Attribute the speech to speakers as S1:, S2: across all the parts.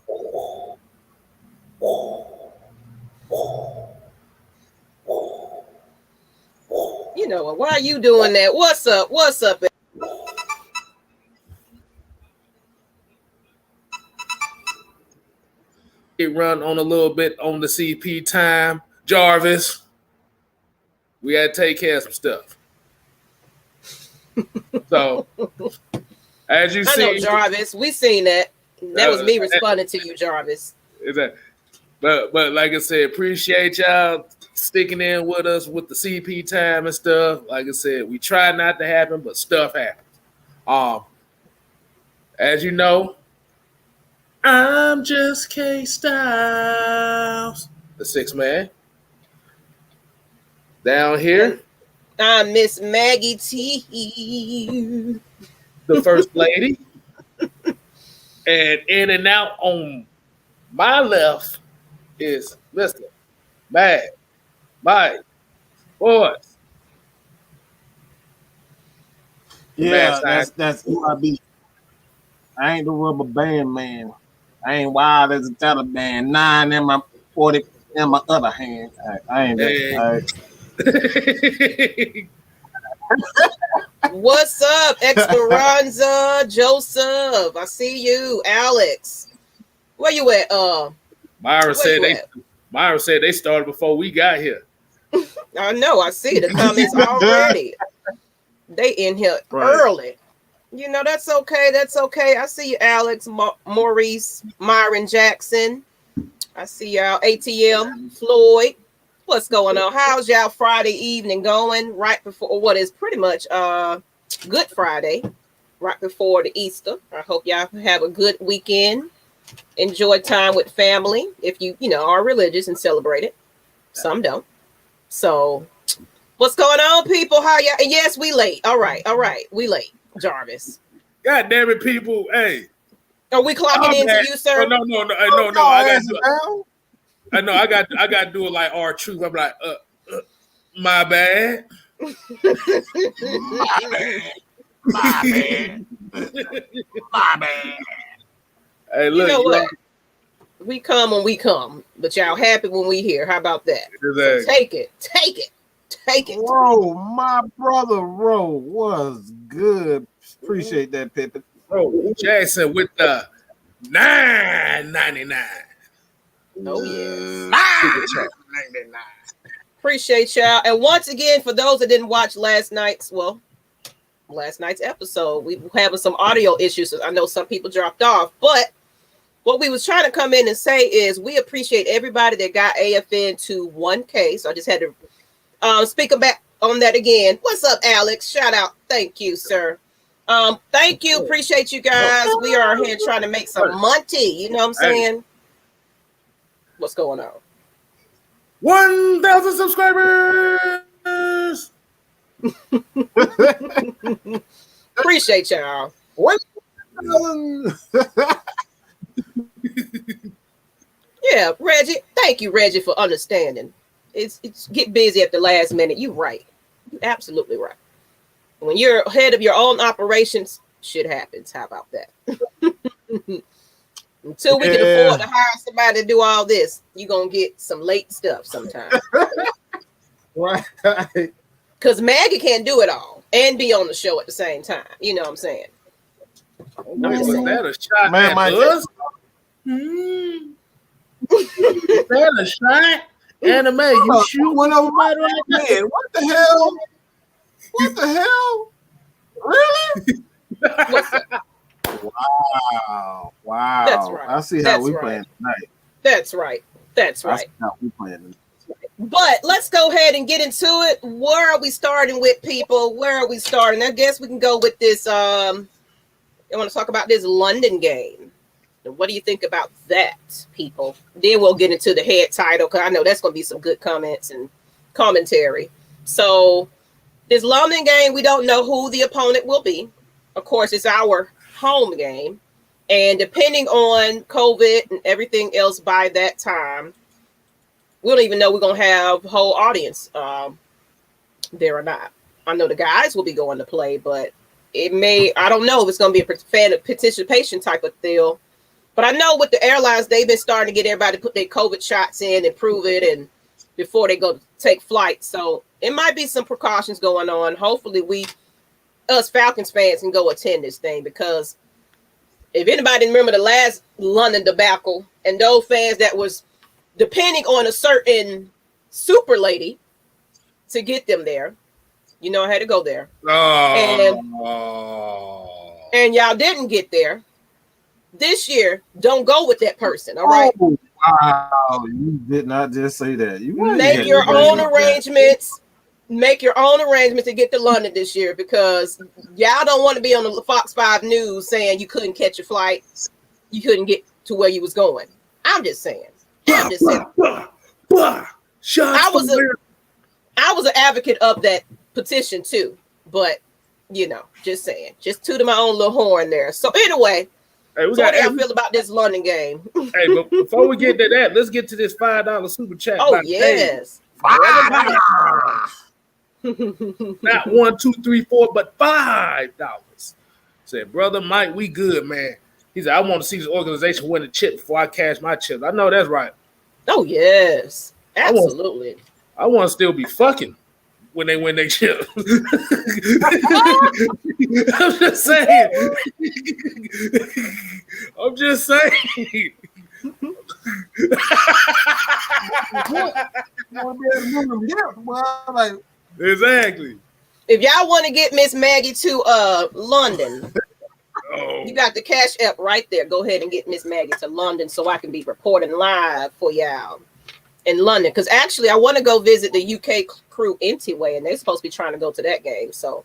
S1: You know what? Why are you doing that? What's up? What's up?
S2: It run on a little bit on the CP time. Jarvis, we had to take care of some stuff. So, as you see,
S1: I know, Jarvis, we seen that. That was me responding to you, Jarvis.
S2: But like I said, appreciate y'all sticking in with us with the CP time and stuff. Like I said, we try not to happen, but stuff happens. As you know, I'm just Kstlyz, the sixth man. Down here,
S1: I'm Miss Maggie T,
S2: the first lady. And in and out on my left is Mr. Mike Boys.
S3: Yeah, that's who I be. I ain't the rubber band man. I ain't wild as a Taliban. 9 in my 40 in my other hand. I ain't that.
S1: What's up, Esperanza, Joseph? I see you, Alex. Where you at?
S2: Myra said they started before we got here.
S1: I know. I see the comments already. They in here early. You know, that's okay. That's okay. I see you, Alex, Maurice, Myron Jackson. I see y'all, ATM, Floyd. What's going on? How's y'all Friday evening going? Right before what is pretty much Good Friday, right before the Easter. I hope y'all have a good weekend. Enjoy time with family if you are religious and celebrate it. Some don't. So what's going on, people? How y'all? And yes, we late. All right. We late. Jarvis.
S2: God damn it, people. Hey.
S1: Are we clocking into you, sir?
S2: No. I got to do it like R-Truth. I'm like, my bad. My bad. Hey, look,
S1: you know what? We come when we come, but y'all happy when we here. How about that?
S2: Exactly.
S1: So take it.
S3: Ro, my brother Ro was good. Appreciate that, Pippin.
S2: Ro Jackson with the $9.99.
S1: Oh yes, $9.99. Appreciate y'all. And once again, for those that didn't watch last night's episode, we were having some audio issues. I know some people dropped off, but what we was trying to come in and say is we appreciate everybody that got AFN to 1K. So I just had to speak back on that again. What's up, Alex? Shout out. Thank you, sir. Thank you. Appreciate you guys. We are here trying to make some money. You know what I'm saying? What's going on?
S2: 1,000 subscribers.
S1: Appreciate y'all. Yeah, Reggie. Thank you, Reggie, for understanding. It's get busy at the last minute. You're right. You're absolutely right. When you're head of your own operations, shit happens. How about that? Until we can afford to hire somebody to do all this, you're going to get some late stuff sometimes.
S3: Right.
S1: Because Maggie can't do it all and be on the show at the same time. You know what I'm saying?
S2: Was that a shot at us? Is that a shot? Anime, you shooting over my right
S3: man. What the hell? What the hell? Really? Wow.
S1: That's right.
S3: I see how we playing tonight.
S1: That's right.
S3: I see how we playing tonight.
S1: But let's go ahead and get into it. Where are we starting with, people? Where are we starting? I guess we can go with this. I want to talk about this London game. What do you think about that, people? Then we'll get into the head title, because I know that's going to be some good comments and commentary. So this London game, we don't know who the opponent will be. Of course, it's our home game. And depending on COVID and everything else by that time, we don't even know we're going to have a whole audience there or not. I know the guys will be going to play, but I don't know if it's going to be a fan participation type of deal. But I know with the airlines, they've been starting to get everybody to put their COVID shots in and prove it, and before they go take flight. So it might be some precautions going on. Hopefully us Falcons fans can go attend this thing, because if anybody remember the last London debacle and those fans that was depending on a certain super lady to get them there, you know, I had to go there. And y'all didn't get there. This year, don't go with that person, all right?
S3: Oh, wow, you did not just say that. You
S1: make your own arrangements. Make your own arrangements to get to London this year, because y'all don't want to be on the Fox 5 News saying you couldn't catch a flight, you couldn't get to where you was going. I'm just saying. I was an advocate of that petition too, but you know, just saying, just tooting my own little horn there. So anyway, hey, so how do y'all feel about this London game?
S2: Hey, but before we get to that, let's get to this $5 super chat.
S1: Oh yes,
S2: not 1, 2, 3, 4, but $5. Said, brother Mike, we good, man. He said, I want to see this organization win the chip before I cash my chips. I know that's right.
S1: Oh yes, absolutely.
S2: I want to still be fucking when they win their chip. I'm just saying. Exactly.
S1: If y'all want to get Miss Maggie to London, you got the Cash App right there. Go ahead and get Miss Maggie to London so I can be reporting live for y'all in London. Because actually, I want to go visit the UK crew anyway, and they're supposed to be trying to go to that game. So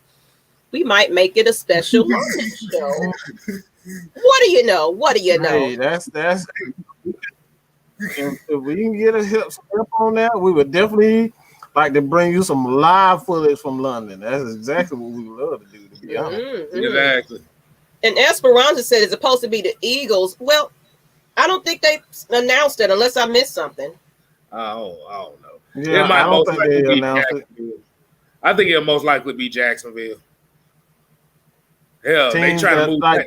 S1: we might make it a special London show. What do you know? What do you know?
S3: Hey, that's if we can get a hip step on that, we would definitely like to bring you some live footage from London. That's exactly what we would love to do, to be honest.
S2: Exactly.
S1: And Esperanza said it's supposed to be the Eagles. Well, I don't think they announced it unless I missed something.
S2: I don't know.
S3: Yeah, I don't think they announced it.
S2: I think it'll most likely be Jacksonville. Hell, they try to move back.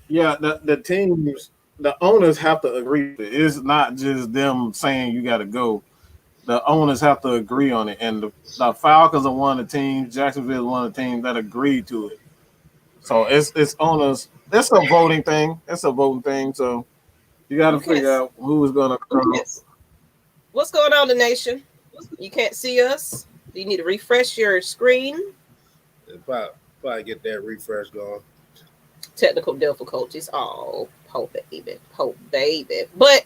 S3: Yeah, the teams, the owners have to agree. It's not just them saying you got to go. The owners have to agree on it. And the Falcons are one of the teams. Jacksonville is one of the teams that agreed to it. So it's owners. It's a voting thing. So you got to figure out who's going to come.
S1: What's going on, the nation? You can't see us. You need to refresh your screen.
S2: Probably get that refresh going.
S1: Technical difficulties. Oh, poor baby. But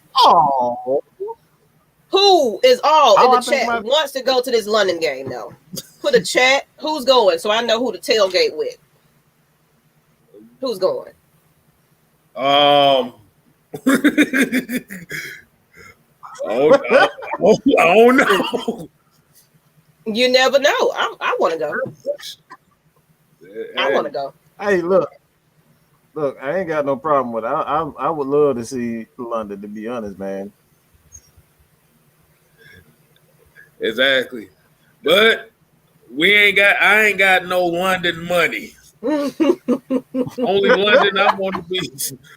S1: who is in the chat wants to go to this London game though? Put a chat. Who's going? So I know who to tailgate with. Who's going?
S2: I don't know.
S1: You never know. I want to go. I want to go.
S3: Hey, look, I ain't got no problem with it. I would love to see London, to be honest, man.
S2: Exactly. But I ain't got no London money. Only London I want to be.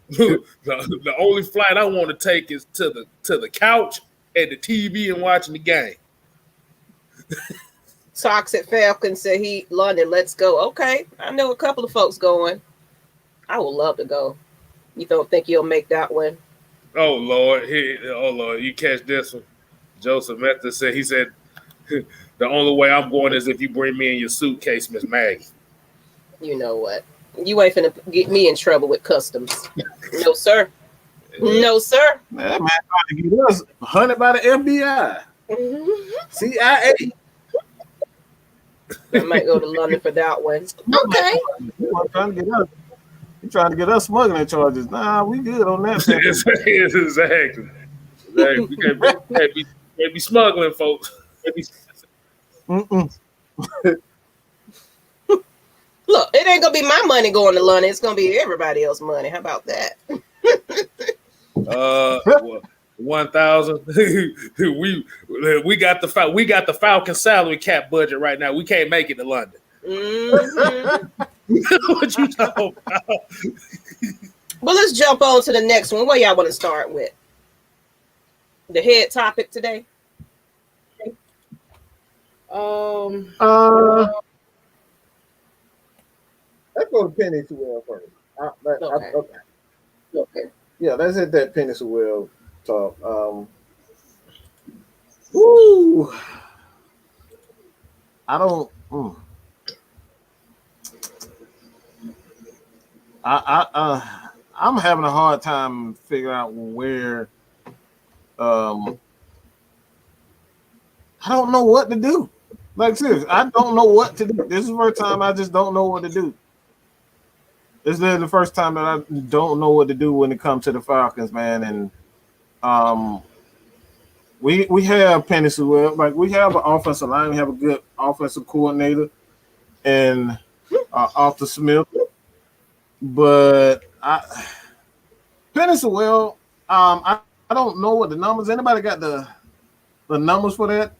S2: The only flight I want to take is to the couch at the TV and watching the game.
S1: Toxic Falcon said London, let's go. Okay. I know a couple of folks going. I would love to go. You don't think you'll make that one?
S2: Oh Lord, you catch this one. Joseph Method said, the only way I'm going is if you bring me in your suitcase, Miss Maggie.
S1: You know what? You ain't finna get me in trouble with customs. No, sir. No, sir.
S3: Man, that man trying to get us hunted by the FBI. CIA.
S1: I might go to London for that one. Okay.
S3: You trying to get us smuggling charges. Nah, we good on that.
S2: Exactly. We can't be smuggling, folks.
S1: Look, it ain't gonna be my money going to London. It's gonna be everybody else's money. How about that?
S2: 1,000. we got the Falcon salary cap budget right now. We can't make it to London.
S1: Mm-hmm.
S2: What you talking about?
S1: Well, let's jump on to the next one. What y'all want to start with? The head topic today.
S3: Let's go to Penei Sewell first. Okay. Yeah, let's hit that Penei Sewell talk. Woo. I don't. I'm having a hard time figuring out where. I don't know what to do. Like seriously, I don't know what to do. This is the first time I just don't know what to do. This is the first time that I don't know what to do when it comes to the Falcons, man. And we have Penei Sewell, like we have an offensive line, we have a good offensive coordinator, and Arthur Smith. But Penei Sewell, I don't know what the numbers. Anybody got the numbers for that?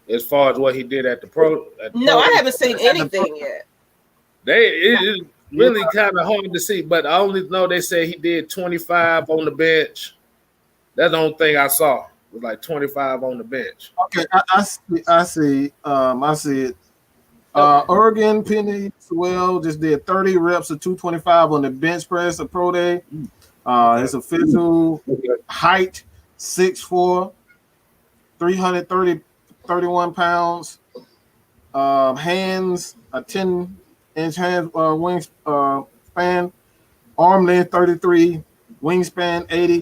S2: As far as what he did at the pro,
S1: No, I haven't seen anything yet.
S2: It's really kind of hard to see, but I only know they say he did 25 on the bench. That's the only thing I saw. It was like 25 on the bench.
S3: Okay, I see it. Oregon Penei Sewell just did 30 reps of 225 on the bench press at pro day. His official height 6'4", 331 pounds. Hands a 10-inch hand wingspan. Arm length 33, wingspan 80,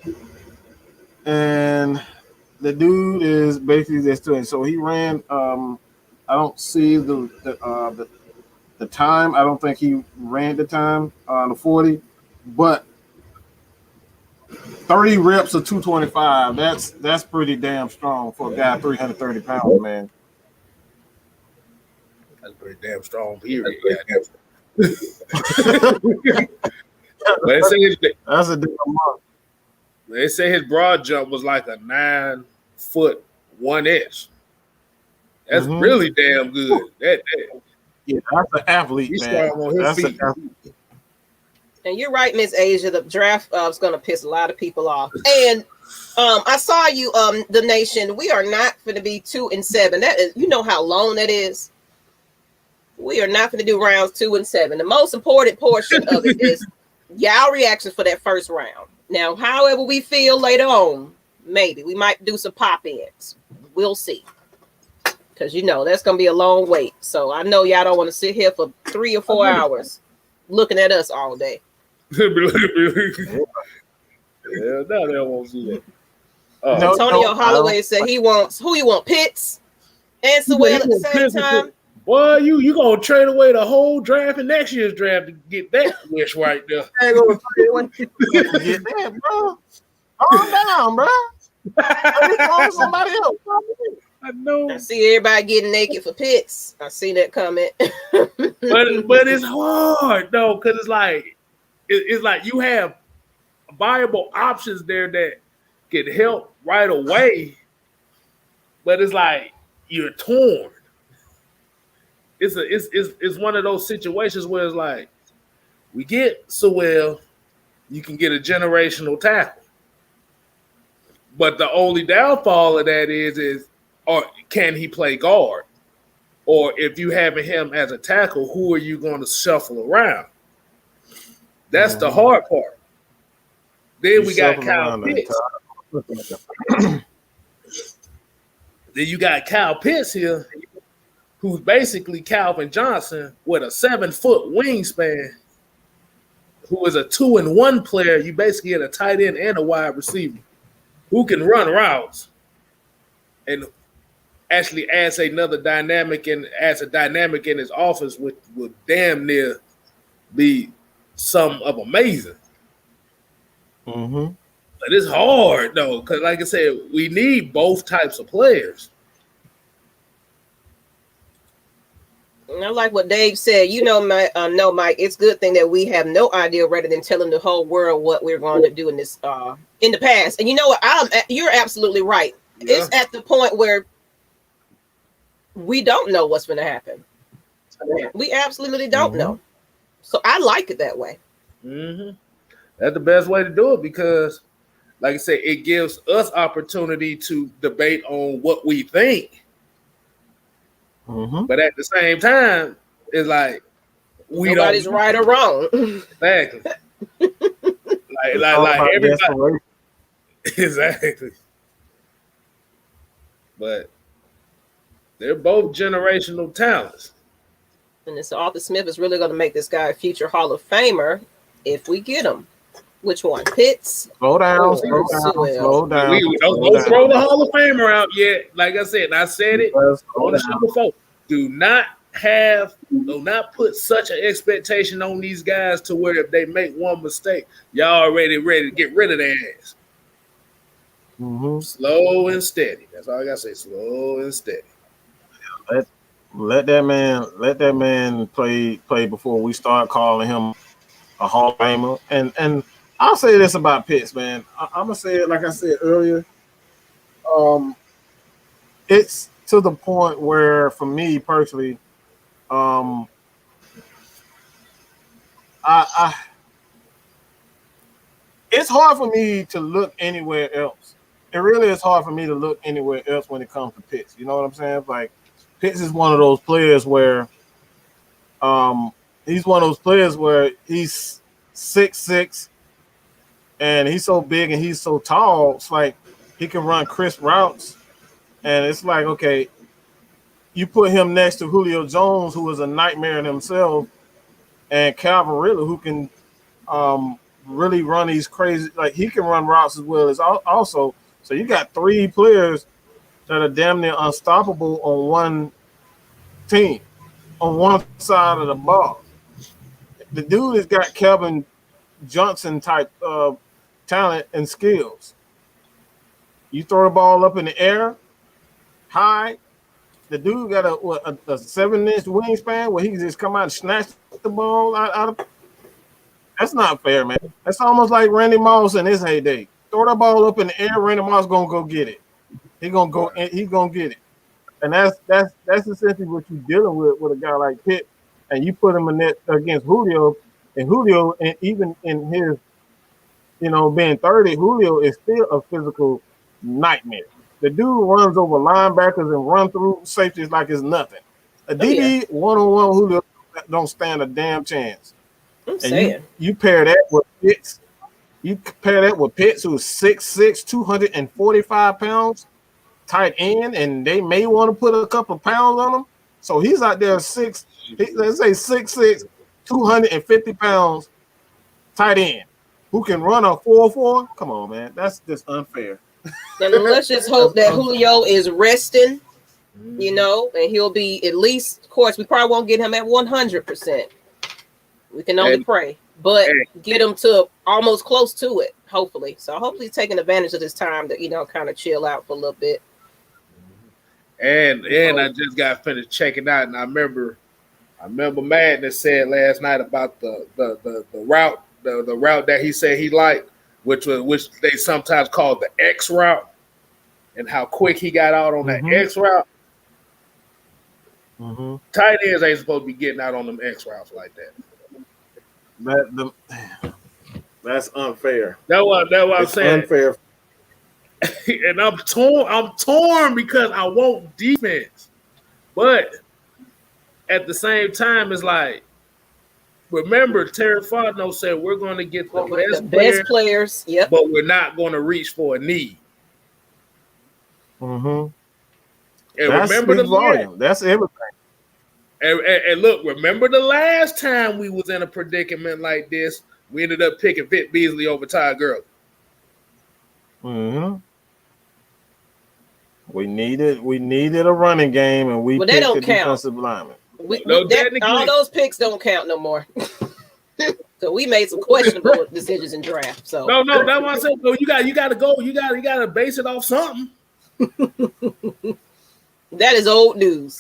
S3: and the dude is basically just doing. So he ran. I don't see the time. I don't think he ran the time on the 40, but 30 reps of 225. That's pretty damn strong for a guy 330 pounds, man.
S2: That's pretty damn strong. Period. That's
S3: a different month.
S2: They say his broad jump was like a 9 foot 1 inch. That's really damn good.
S3: Yeah, that's an athlete,
S2: he's
S3: man.
S2: strong on his feet.
S1: And you're right, Miss Asia. The draft is going to piss a lot of people off. And I saw you, the nation. We are not going to be 2-7. That is, you know how long that is. We are not going to do rounds 2 and 7. The most important portion of it is y'all reactions for that first round. Now, however we feel later on, maybe we might do some pop-ins. We'll see. Because, you know, that's going to be a long wait. So I know y'all don't want to sit here for 3 or 4 hours looking at us all day.
S2: Yeah, no, they won't see that.
S1: Antonio Holloway said he wants, who you want, Pitts and Sewell at the same time?
S2: Boy, you going to trade away the whole draft and next year's draft to get that wish right there.
S3: I ain't going to trade away get that, bro. Calm down, bro. Somebody else.
S2: I know.
S1: I see everybody getting naked for Pitts. I see that comment.
S2: but it's hard though, because it's like you have viable options there that can help right away, but it's like you're torn. It's one of those situations where it's like we get Sewell, you can get a generational tackle, but the only downfall of that is or can he play guard? Or if you having him as a tackle, who are you going to shuffle around? That's the hard part. Then we got Kyle Pitts. Then you got Kyle Pitts here, who's basically Calvin Johnson with a 7-foot wingspan, who is a 2-and-1 player. You basically get a tight end and a wide receiver who can run routes and actually adds another dynamic and adds a dynamic in his offense, which would damn near be some of amazing. But it's hard though, because like I said, we need both types of players.
S1: And I like what Dave said. You know, Mike, it's a good thing that we have no idea rather than telling the whole world what we're going to do in this in the past. And you know what? You're absolutely right. Yeah. It's at the point where we don't know what's going to happen. We absolutely don't know. So I like it that way.
S2: And That's the best way to do it because, like I said, it gives us opportunity to debate on what we think.
S3: Mm-hmm.
S2: But at the same time, it's like
S1: nobody's right or wrong.
S2: Exactly. like everybody. Exactly. But they're both generational talents.
S1: And this Arthur Smith is really going to make this guy a future Hall of Famer if we get him. Which one? Pitts?
S3: Slow down.
S2: We don't throw the Hall of Famer out yet. Like I said, and I said it on the show before. Do not put such an expectation on these guys to where if they make one mistake, y'all already ready to get rid of their ass.
S3: Mm-hmm.
S2: Slow and steady. That's all I gotta say. Slow and steady.
S3: Let that man play before we start calling him a Hall of Famer. And I'll say this about Pitts, man. I'm gonna say it like I said earlier. It's to the point where, for me personally, it's hard for me to look anywhere else. It really is hard for me to look anywhere else when it comes to Pitts. You know what I'm saying? Like, Pitts is one of those players where he's 6'6", and he's so big and he's so tall. It's like he can run crisp routes, and it's like, okay, you put him next to Julio Jones, who is a nightmare in himself, and Calvin Ridley, who can really run these crazy, like he can run routes as well as also. So you got three players that are damn near unstoppable on one team, on one side of the ball. The dude has got Kevin Johnson type of talent and skills. You throw the ball up in the air, high. The dude got a 7-inch wingspan where he can just come out and snatch the ball out of. That's not fair, man. That's almost like Randy Moss in his heyday. Throw the ball up in the air, Randy Moss gonna go get it. He's gonna get it. And that's essentially what you're dealing with a guy like Pitt. And you put him in that against Julio, and even in his, being 30, Julio is still a physical nightmare. The dude runs over linebackers and run through safeties like it's nothing. A DB one-on-one Julio don't stand a damn chance.
S1: I'm saying.
S3: You pair that with Pitts. You compare that with Pitts, who's 6'6", 245 pounds, tight end, and they may want to put a couple of pounds on him. So he's out there let's say 6'6", 250 pounds, tight end, who can run a 4.4. Come on, man. That's just unfair.
S1: And let's just hope that Julio is resting, and he'll be at least, of course, we probably won't get him at 100%. We can only pray, but get him to almost close to it, hopefully. So hopefully he's taking advantage of this time to, kind of chill out for a little bit.
S2: And I just got finished checking out, and I remember Madness said last night about the route, the route that he said he liked, which they sometimes call the X route, and how quick he got out on that X route. Mm-hmm. Tight ends ain't supposed to be getting out on them X routes like that.
S3: That's unfair.
S2: That's what I'm saying. Unfair. And I'm torn because I want defense, but at the same time, it's like, remember, Terry Fontenot said we're going to get the best players, but we're not going to reach for a need.
S3: Mm-hmm.
S2: And remember the volume.
S3: That's everything.
S2: And look, remember the last time we was in a predicament like this, we ended up picking Vic Beasley over Ty Gurley.
S3: Mm-hmm. We needed a running game, and we picked the defensive lineman.
S1: All those picks don't count no more. So we made some questionable decisions in draft. So
S2: no, that's what I said. No, you got to go. You got to base it off something.
S1: That is old news.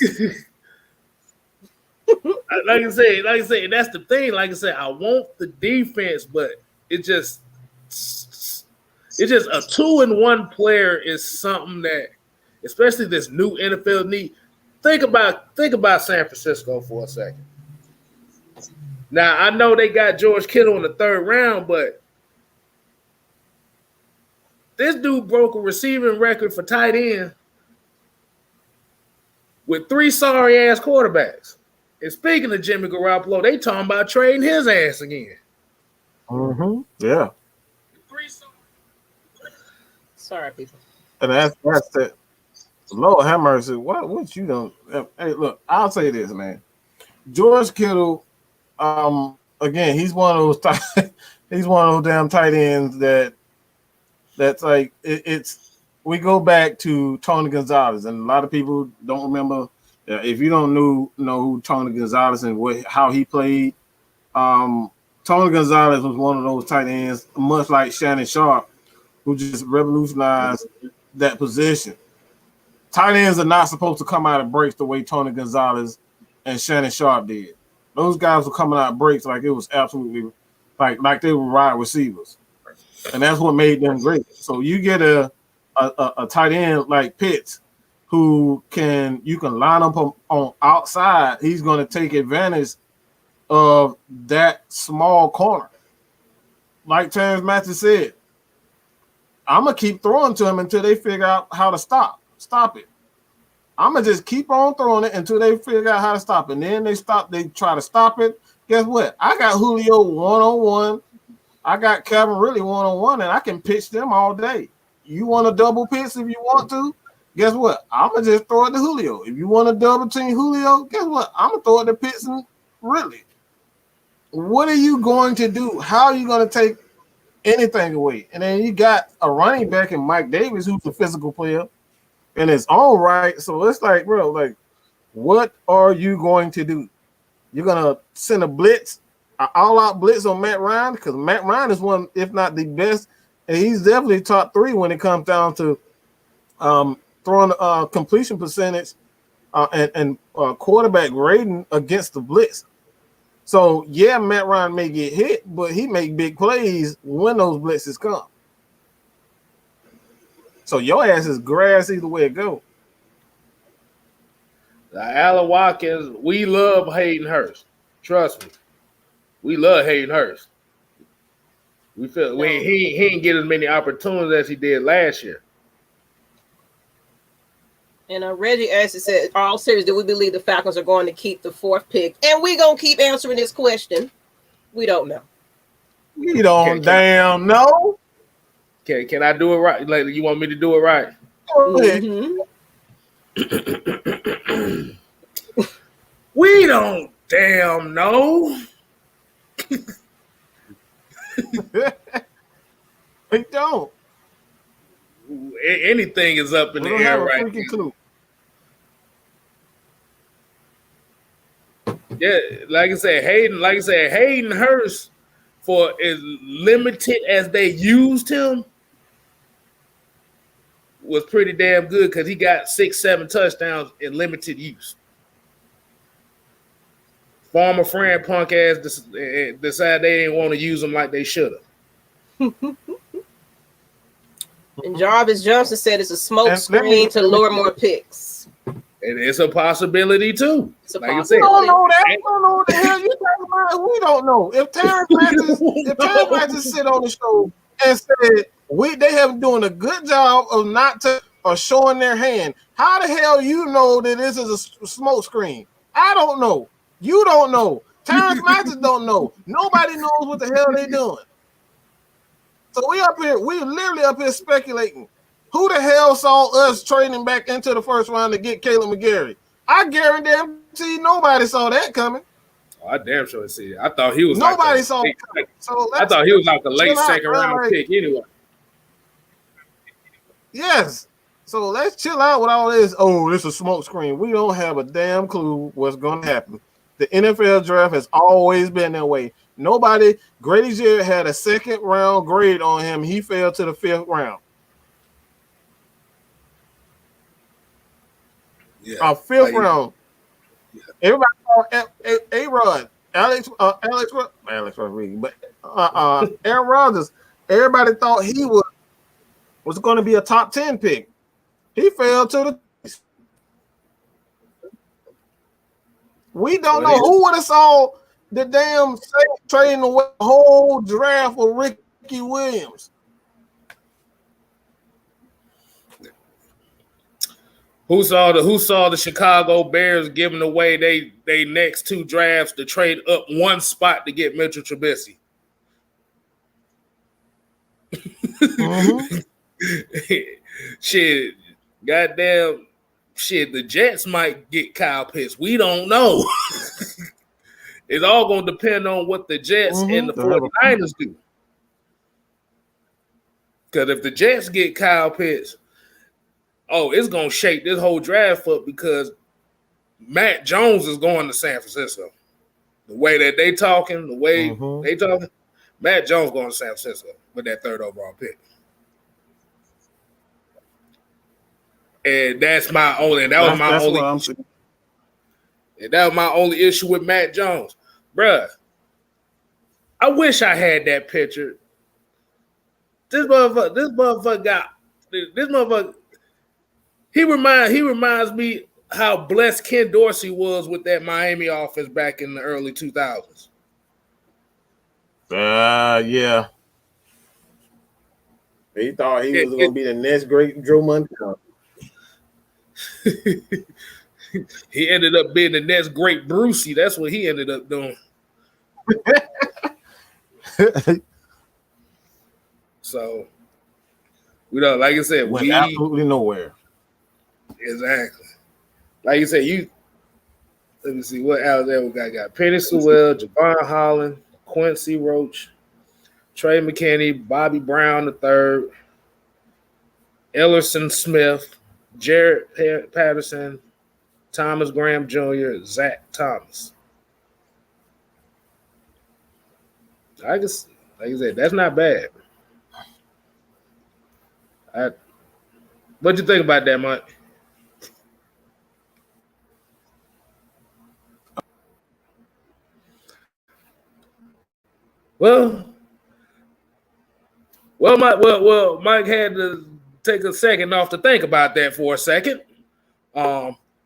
S2: Like I say, that's the thing. Like I said, I want the defense, but it's just a 2-in-1 player is something that, especially this new NFL need. Think about San Francisco for a second. Now I know they got George Kittle in the 3rd round, but This dude broke a receiving record for tight end with 3 sorry-ass quarterbacks. And speaking of Jimmy Garoppolo, they talking about trading his ass again.
S3: Mm-hmm. Yeah.
S1: Sorry, people.
S3: And that's that. Lord have mercy. What you don't? Hey, look, I'll say this, man. George Kittle, again, he's one of those he's one of those damn tight ends that's like it's. We go back to Tony Gonzalez, and a lot of people don't remember. If you don't know who Tony Gonzalez and how he played, Tony Gonzalez was one of those tight ends, much like Shannon Sharp, who just revolutionized that position. Tight ends are not supposed to come out of breaks the way Tony Gonzalez and Shannon Sharp did. Those guys were coming out of breaks like it was absolutely like they were wide receivers, and that's what made them great. So you get a tight end like Pitts, who you can line up on outside. He's going to take advantage of that small corner. Like Terrence Matthews said, I'm going to keep throwing to him until they figure out how to stop it. I'm going to just keep on throwing it until they figure out how to stop it. And then they try to stop it. Guess what? I got Julio one-on-one. I got Calvin Ridley one-on-one, and I can pitch them all day. You want a double pitch if you want to? Guess what? I'm going to just throw it to Julio. If you want a double team Julio, guess what? I'm going to throw it to Pitts and Ridley. What are you going to do? How are you going to take anything away? And then you got a running back in Mike Davis, who's a physical player in his own right. So it's like, bro, like, what are you going to do? You're going to send a blitz, an all-out blitz on Matt Ryan? Because Matt Ryan is one, if not the best, and he's definitely top 3 when it comes down to throwing completion percentage and quarterback rating against the blitz. So, yeah, Matt Ryan may get hit, but he make big plays when those blitzes come. So your ass is grass either way it go.
S2: Alan Watkins, we love Hayden Hurst. Trust me. We love Hayden Hurst. We feel he didn't get as many opportunities as he did last year.
S1: And Reggie asked, it said, all serious, do we believe the Falcons are going to keep the 4th pick? And we're going to keep answering this question. We don't know.
S3: We don't damn know.
S2: Can I do it right? Like, you want me to do it right?
S1: Mm-hmm.
S2: We don't damn know.
S3: We don't.
S2: Anything is up in the air right now. Clue. Yeah, like I said, Hayden Hurst, for as limited as they used him, was pretty damn good because he got 6-7 touchdowns in limited use. Former friend punk ass decided they didn't want to use him like they should have.
S1: And Jarvis Johnson said it's a smoke screen to lure more picks.
S2: And it's a possibility too.
S1: It's a
S2: like
S1: possibility.
S3: We don't know that. We don't know what the hell you talking about. We don't know. If Terrence Matthews sit on the show and said they have doing a good job of or showing their hand, how the hell you know that this is a smoke screen? I don't know. You don't know. Terrence Matthews don't know. Nobody knows what the hell they doing. So we literally up here speculating. Who the hell saw us trading back into the first round to get Caleb McGarry? I guarantee nobody saw that coming.
S2: Oh, I damn sure see it. I thought he was
S3: nobody saw it coming. So
S2: I thought he was like the late second round pick anyway.
S3: Yes. So let's chill out with all this. Oh, it's a smoke screen. We don't have a damn clue what's going to happen. The NFL draft has always been that way. Grady Jarrett had a 2nd round grade on him. He fell to the 5th round. Yeah, 5th round. Yeah. Everybody thought A-Rod, Alex Rodriguez, but Aaron Rodgers. Everybody thought he was going to be a top 10 pick. He fell to the. We don't know who would have saw the damn trading away the whole draft for Ricky Williams.
S2: Who saw the Chicago Bears giving away they next 2 drafts to trade up 1 spot to get Mitchell Trubisky?
S3: Mm-hmm.
S2: Shit, goddamn shit. The Jets might get Kyle Pitts. We don't know. It's all gonna depend on what the Jets and the 49ers do. Because if the Jets get Kyle Pitts, it's gonna shake this whole draft up because Matt Jones is going to San Francisco. The way that they talking, Matt Jones going to San Francisco with that 3rd overall pick. And that was my only issue with Matt Jones. Bruh, I wish I had that picture. This motherfucker, he reminds me how blessed Ken Dorsey was with that Miami offense back in the early 2000s.
S3: Yeah. He thought he was going to be the next great Joe Montana.
S2: He ended up being the next great Brucey. That's what he ended up doing. So, like I said,
S3: went absolutely nowhere.
S2: Exactly. Like you said, let me see what else there we got. Penei Sewell, Javon Holland, Quincy Roach, Trey McKinney, Bobby Brown III, Ellerson Smith, Jared Patterson, Thomas Graham Jr., Zach Thomas. I guess, like you said, that's not bad. What'd you think about that, Mike? Well, Mike had to take a second off to think about that for a second.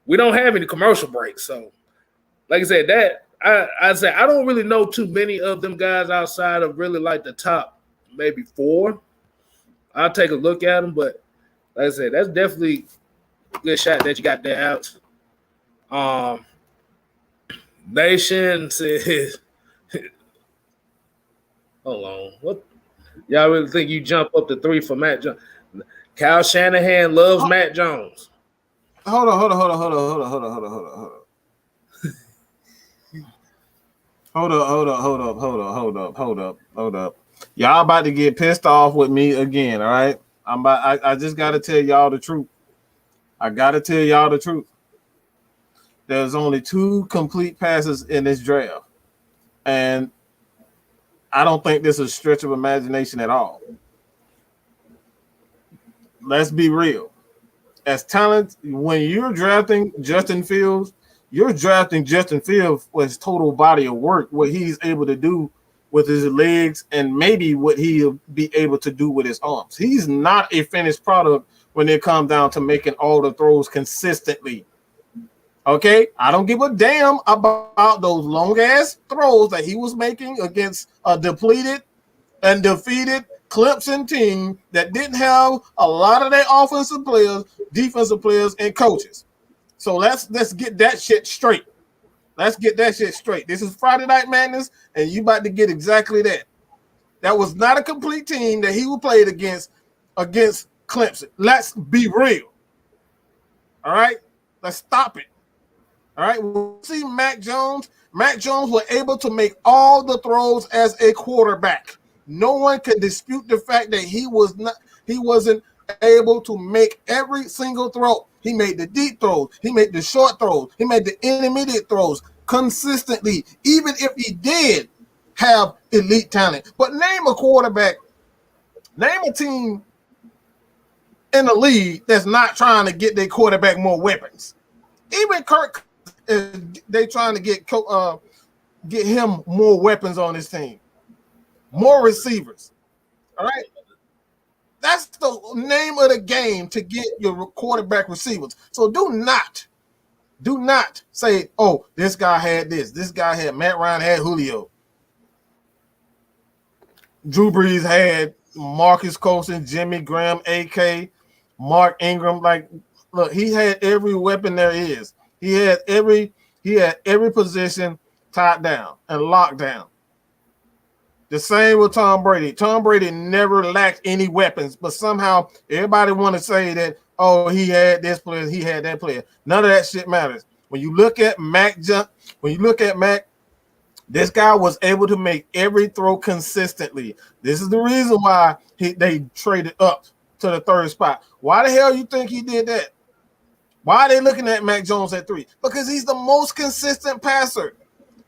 S2: We don't have any commercial breaks, so like I said, I don't really know too many of them guys outside of really like the top maybe 4. I'll take a look at them, but like I said, that's definitely a good shot that you got there out. Nation says, hold on, what? Y'all really think you jump up to 3 for Matt Jones? Kyle Shanahan loves Matt Jones.
S3: Hold on. Hold up. Y'all about to get pissed off with me again, all right? I just gotta tell y'all the truth. There's only 2 complete passes in this draft. And I don't think this is a stretch of imagination at all. Let's be real. As talent, when you're drafting Justin Fields, you're drafting Justin Fields for his total body of work, what he's able to do with his legs and maybe what he'll be able to do with his arms. He's not a finished product when it comes down to making all the throws consistently. Okay? I don't give a damn about those long-ass throws that he was making against a depleted and defeated Clemson team that didn't have a lot of their offensive players, defensive players, and coaches. So let's get that shit straight. This is Friday Night Madness, and you about to get exactly that. That was not a complete team that he played against Clemson. Let's be real. All right? Let's stop it. All right? We'll see Mac Jones. Mac Jones was able to make all the throws as a quarterback. No one can dispute the fact that he wasn't able to make every single throw. He made the deep throws. He made the short throws. He made the intermediate throws consistently, even if he did have elite talent. But name a quarterback, name a team in the league that's not trying to get their quarterback more weapons. Even Kirk, they trying to get him more weapons on his team, more receivers. All right. That's the name of the game, to get your quarterback receivers. So do not say, oh, this guy had this. This guy had Matt Ryan had Julio. Drew Brees had Marcus Colston, Jimmy Graham, AK, Mark Ingram. Like look, he had every weapon there is. He had every position tied down and locked down. The same with Tom Brady. Tom Brady never lacked any weapons, but somehow everybody want to say that, oh, he had this player, he had that player. None of that shit matters. When you look at Mac, this guy was able to make every throw consistently. This is the reason why they traded up to the third spot. Why the hell you think he did that? Why are they looking at Mac Jones at 3? Because he's the most consistent passer.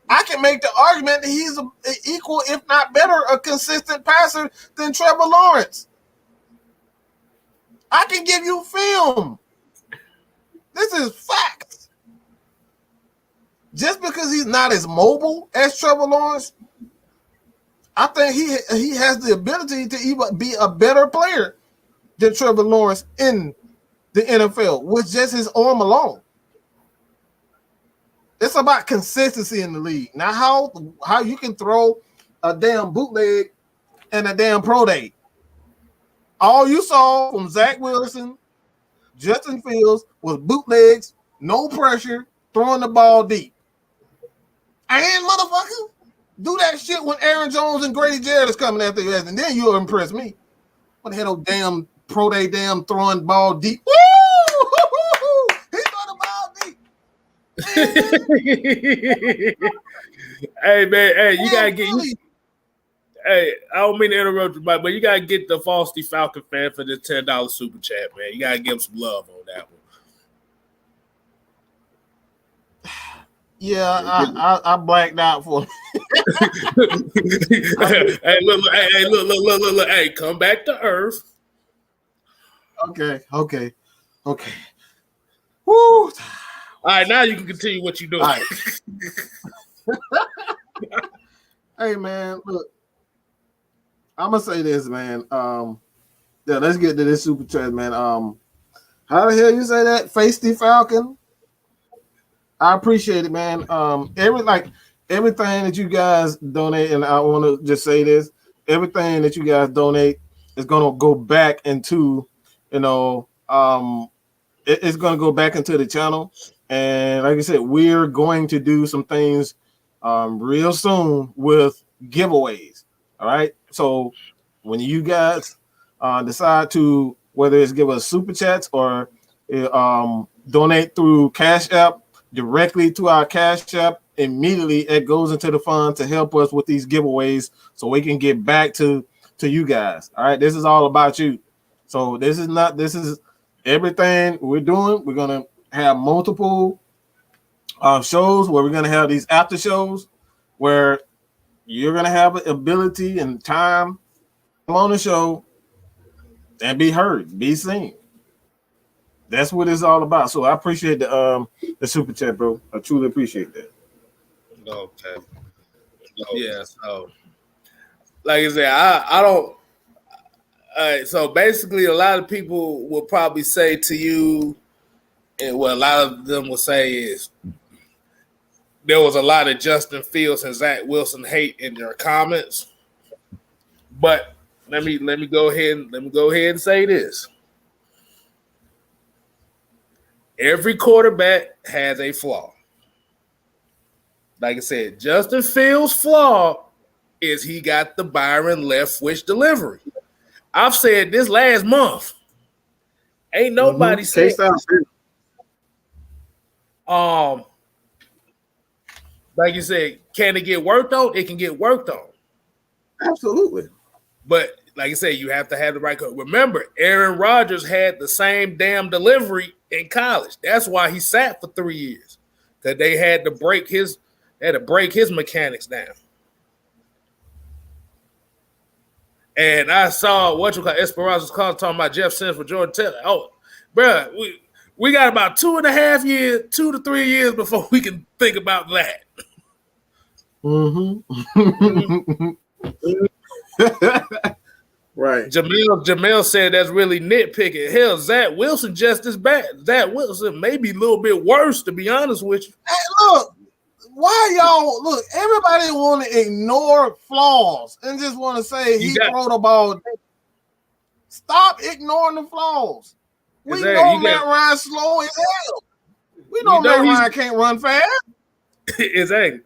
S3: I can make the argument that he's an equal, if not better, a consistent passer than Trevor Lawrence. I can give you film. This is facts. Just because he's not as mobile as Trevor Lawrence, I think he has the ability to even be a better player than Trevor Lawrence in the NFL with just his arm alone. It's about consistency in the league. Now, how you can throw a damn bootleg and a damn pro day. All you saw from Zach Wilson, Justin Fields was bootlegs, no pressure, throwing the ball deep. And motherfucker, do that shit when Aaron Jones and Grady Jarrett is coming after you, and then you'll impress me. What the hell, damn pro day, damn throwing ball deep. Woo! He threw the ball deep.
S2: Hey man, hey, you gotta get. Hey, I don't mean to interrupt you, but you gotta get the Frosty Falcon fan for this $10 super chat, man. You gotta give him some love on that one.
S3: Yeah, I blacked out for.
S2: Hey, look, hey, come back to earth.
S3: Okay. Woo. All
S2: right, now you can continue what you're doing.
S3: Right. Hey man, look, I'm gonna say this, man. Yeah, let's get to this super chat, man. How the hell you say that? Feisty Falcon. I appreciate it, man. Everything that you guys donate, and I want to just say this: everything that you guys donate is gonna go back into, it's gonna go back into the channel. And like I said, we're going to do some things real soon with giveaways. All right. So when you guys decide to, whether it's give us super chats or donate through Cash App directly to our Cash App, immediately it goes into the fund to help us with these giveaways so we can get back to you guys. All right. This is all about you. So this is everything we're doing. We're going to have multiple shows where we're going to have these after shows where you're going to have an ability and time on the show and be heard, be seen. That's what it's all about. So I appreciate the super chat, bro. I truly appreciate that.
S2: Okay. Yeah. So, like I said, I don't. So basically, a lot of people will probably say to you, and what a lot of them will say is, there was a lot of Justin Fields and Zach Wilson hate in their comments. But let me go ahead and say this. Every quarterback has a flaw. Like I said, Justin Fields' flaw is he got the Byron Leftwich delivery. I've said this last month. Ain't nobody said. Like you said, can it get worked on? It can get worked on.
S3: Absolutely.
S2: But like I said, you have to have the right coach. Remember, Aaron Rodgers had the same damn delivery in college. That's why he sat for 3 years. Because they had to break his mechanics down. And I saw Esperanza's call talking about Jeff Sims for Jordan Taylor. Oh, bro, we got about 2.5 years, 2 to 3 years before we can think about that.
S3: Mm-hmm. Right.
S2: Jamel said that's really nitpicking. Hell, Zach Wilson just as bad. Zach Wilson maybe a little bit worse, to be honest with you.
S3: Hey, look, everybody want to ignore flaws and just want to say he throw the ball. Stop ignoring the flaws. We know Matt Ryan slow as hell. We know Matt Ryan can't run fast.
S2: Exactly.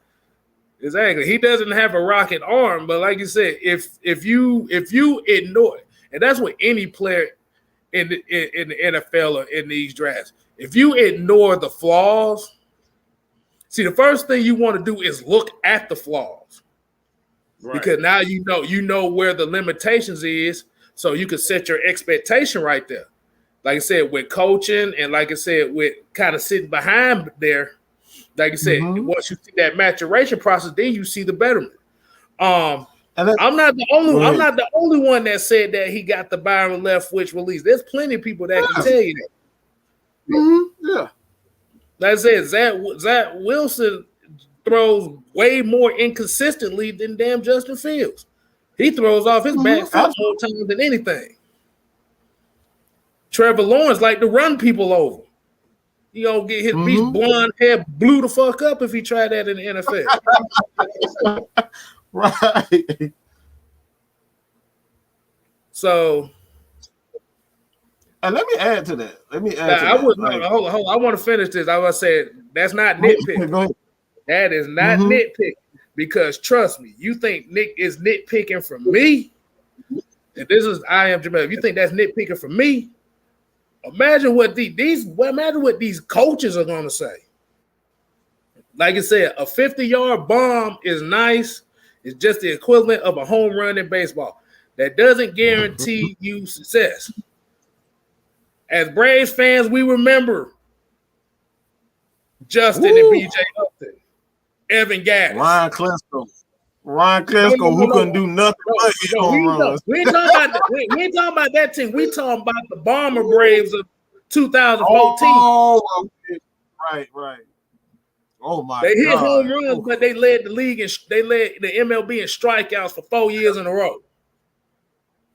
S2: He doesn't have a rocket arm, but like you said, if you ignore it, and that's what any player in the NFL or in these drafts, if you ignore the flaws, see, the first thing you want to do is look at the flaws, right? Because now you know where the limitations is, so you can set your expectation right there. Like I said, with coaching, and like I said, with kind of sitting behind there. Like I said, once you see that maturation process, then you see the betterment. I'm not the only one that said that he got the Byron Leftwich release. There's plenty of people that can tell you that.
S3: Yeah.
S2: Like I said, Zach Wilson throws way more inconsistently than damn Justin Fields. He throws off his back foot more times than anything. Trevor Lawrence like to run people over. He gonna get his blonde hair blew the fuck up if he tried that in the NFL.
S3: Right.
S2: So,
S3: and let me add to that.
S2: Hold on. I want to finish this. I was saying that's not nitpicking. That is not nitpicking, because trust me, you think Nick is nitpicking from me, and this is I am Jamel. If you think that's nitpicking from me, imagine what these coaches are going to say. Like I said, a 50-yard bomb is nice. It's just the equivalent of a home run in baseball. That doesn't guarantee you success. As Braves fans, we remember Justin and B.J. Upton, Evan Gattis,
S3: Ryan Klesko, who couldn't do nothing but hit home runs.
S2: We ain't talking about that team. We talking about the Bomber Braves of 2014.
S3: Oh, okay. Right. Oh my!
S2: They hit home runs, but they led the league and they led the MLB in strikeouts for 4 years in a row.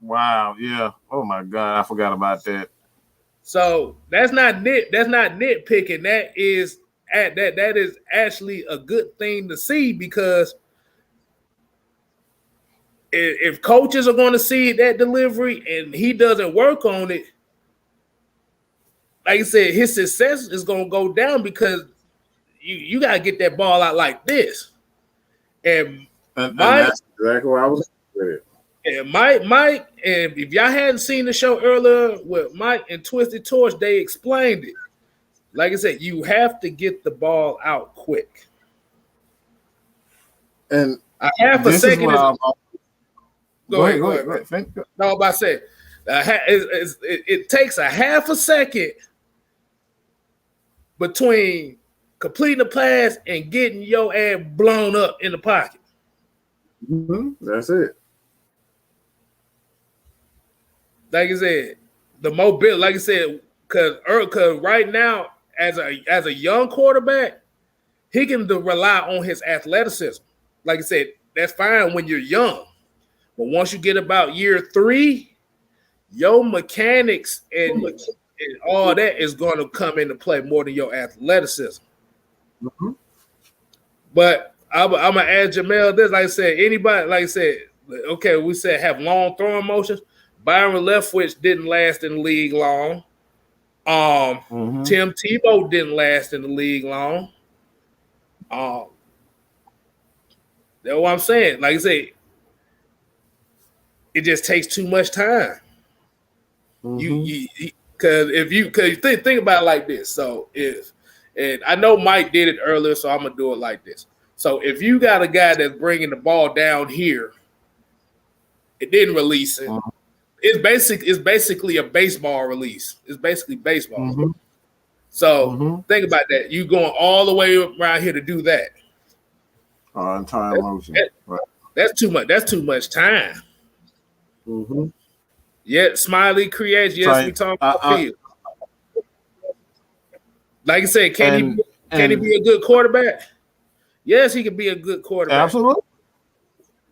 S3: Wow! Yeah. Oh my God! I forgot about that.
S2: So that's not nitpicking. That is actually a good thing to see, because if coaches are going to see that delivery and he doesn't work on it, like I said, his success is going to go down, because you got to get that ball out like this. And
S3: that's exactly what I was saying.
S2: And Mike, and if y'all hadn't seen the show earlier with Mike and Twisted Torch, they explained it. Like I said, you have to get the ball out quick.
S3: And
S2: a half a second is
S3: Go ahead.
S2: No, I'm about to say, it takes a half a second between completing the pass and getting your ass blown up in the pocket.
S3: That's it.
S2: Like I said, the mobility. Like I said, because right now, as a young quarterback, he can rely on his athleticism. Like I said, that's fine when you're young. But once you get about year 3, your mechanics and all that is going to come into play more than your athleticism. But I'm going to add Jamel this. Like I said, anybody, like I said, okay, we said have long throwing motions. Byron Leftwich didn't last in the league long. Tim Tebow didn't last in the league long. That's what I'm saying. Like I say, it just takes too much time. Because you think about it like this. So and I know Mike did it earlier, so I'm gonna do it like this. So if you got a guy that's bringing the ball down here, it didn't release it. It's basically a baseball release. It's basically baseball. So think about that. You going all the way around here to do that.
S3: Entire motion.
S2: That's too much. That's too much time. Yeah, Smiley creates. Yes, we talk about field. Like I said, can he be a good quarterback? Yes, he can be a good quarterback.
S3: Absolutely.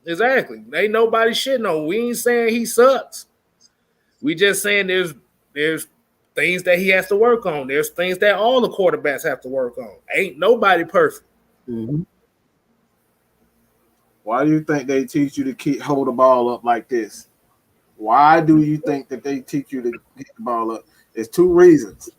S2: Exactly. Ain't nobody shitting on. We ain't saying he sucks. We just saying there's things that he has to work on. There's things that all the quarterbacks have to work on. Ain't nobody perfect.
S3: Why do you think they teach you to hold the ball up like this? Why do you think that they teach you to get the ball up? It's 2 reasons.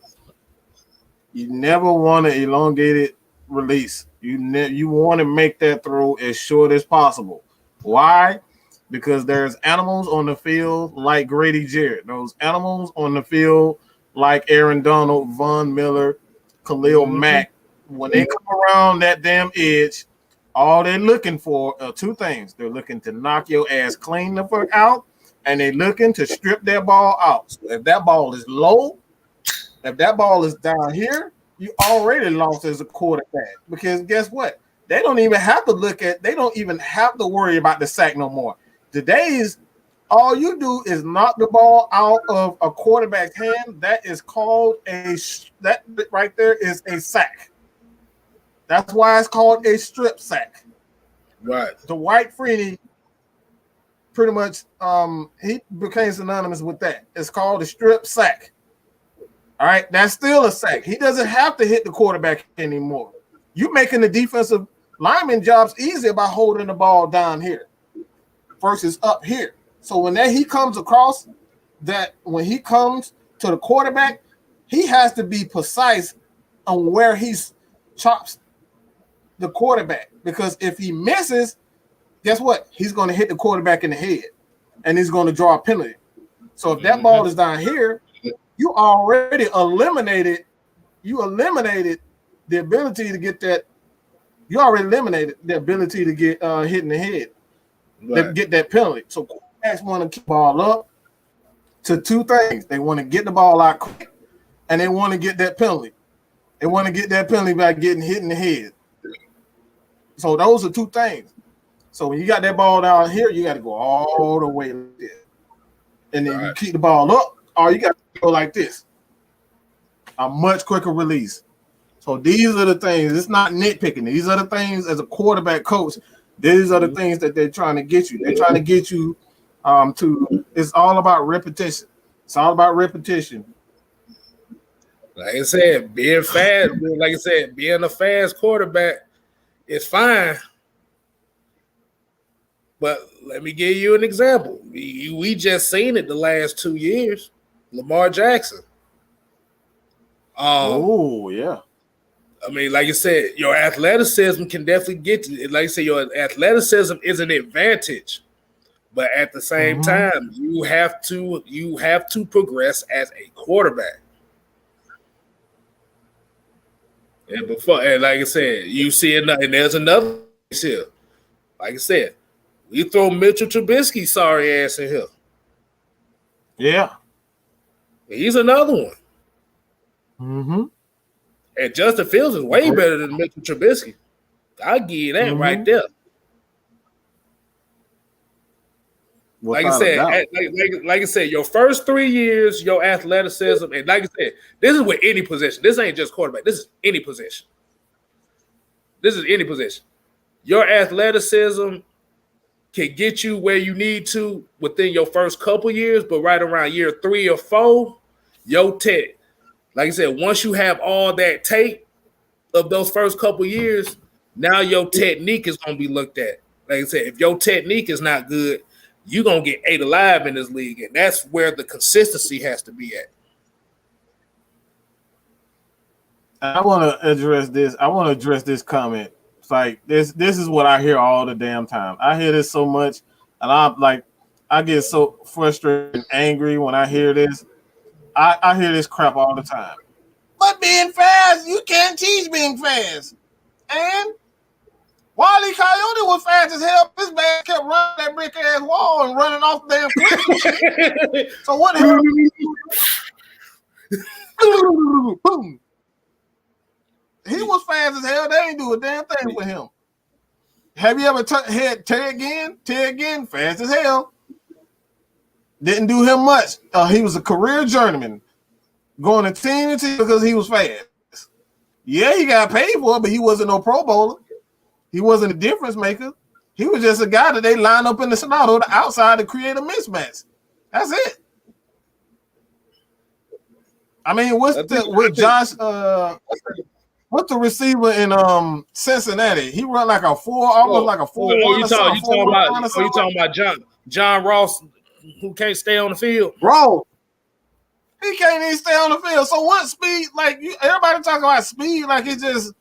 S3: You never want to elongate it release. You want to make that throw as short as possible. Why? Because there's animals on the field like Grady Jarrett. Those animals on the field like Aaron Donald, Von Miller, Khalil Mack. When they come around that damn edge, all they're looking for are 2 things. They're looking to knock your ass clean the fuck out, and they're looking to strip that ball out. So if that ball is low, if that ball is down here, you already lost as a quarterback, because guess what? They don't even have to worry about the sack no more. Today's, all you do is knock the ball out of a quarterback's hand. That is called that right there is a sack. That's why it's called a strip sack.
S2: Right.
S3: Dwight Freeney pretty much he became synonymous with that. It's called a strip sack. All right, that's still a sack. He doesn't have to hit the quarterback anymore. You're making the defensive lineman jobs easier by holding the ball down here versus up here. So when he comes across that, when he comes to the quarterback, he has to be precise on where he chops the quarterback, because if he misses, guess what? He's going to hit the quarterback in the head, and he's going to draw a penalty. So if that ball is down here, you already eliminated the ability to get that. You already eliminated the ability to get hit in the head, to get that penalty. So quarterbacks want to keep the ball up to 2 things. They want to get the ball out quick, and they want to get that penalty. They want to get that penalty by getting hit in the head. So those are 2 things. So when you got that ball down here, you got to go all the way like this. And then you keep the ball up, or you got to go like this. A much quicker release. So these are the things. It's not nitpicking. These are the things as a quarterback coach. These are the things that they're trying to get you. They're trying to get you to. It's all about repetition. It's all about repetition.
S2: Like I said, being fast. Like I said, being a fast quarterback is fine. But let me give you an example. We just seen it the last 2 years. Lamar Jackson.
S3: Oh, yeah.
S2: I mean, like you said, your athleticism can definitely get you. Like I said, your athleticism is an advantage, but at the same time, you have to progress as a quarterback. And like I said, you see another, and there's another here. Like I said, we throw Mitchell Trubisky sorry ass in here.
S3: Yeah,
S2: he's another one.
S3: Mm-hmm.
S2: And Justin Fields is way better than Mitchell Trubisky. I'll give you that right there. Like I said, your first 3 years, your athleticism, and like I said, this is with any position. This ain't just quarterback. This is any position. Your athleticism can get you where you need to within your first couple years, but right around year 3 or 4, your tech. Like I said, once you have all that tape of those first couple years, now your technique is going to be looked at. Like I said, if your technique is not good, you're going to get ate alive in this league, and that's where the consistency has to be at.
S3: I want to address this. I want to address this comment. It's like this is what I hear all the damn time. I hear this so much, and I get so frustrated and angry when I hear this. I hear this crap all the time. But being fast, you can't teach being fast. And Wile E. Coyote was fast as hell. This man kept running that brick ass wall and running off the damn cliff. So what the hell? Boom. He was fast as hell. They ain't do a damn thing with him. Have you ever had Ted Ginn? Ted Ginn, fast as hell. Didn't do him much. He was a career journeyman, going to team because he was fast. Yeah, he got paid for it, but he wasn't no Pro Bowler. He wasn't a difference maker. He was just a guy that they line up in the Sonata, the outside, to create a mismatch. That's it. I mean, what's the receiver in Cincinnati? He run like a 4, almost like a 4.
S2: You talking about John Ross, who can't stay on the field?
S3: Bro. He can't even stay on the field. So what speed? Like everybody talking about speed, like it's just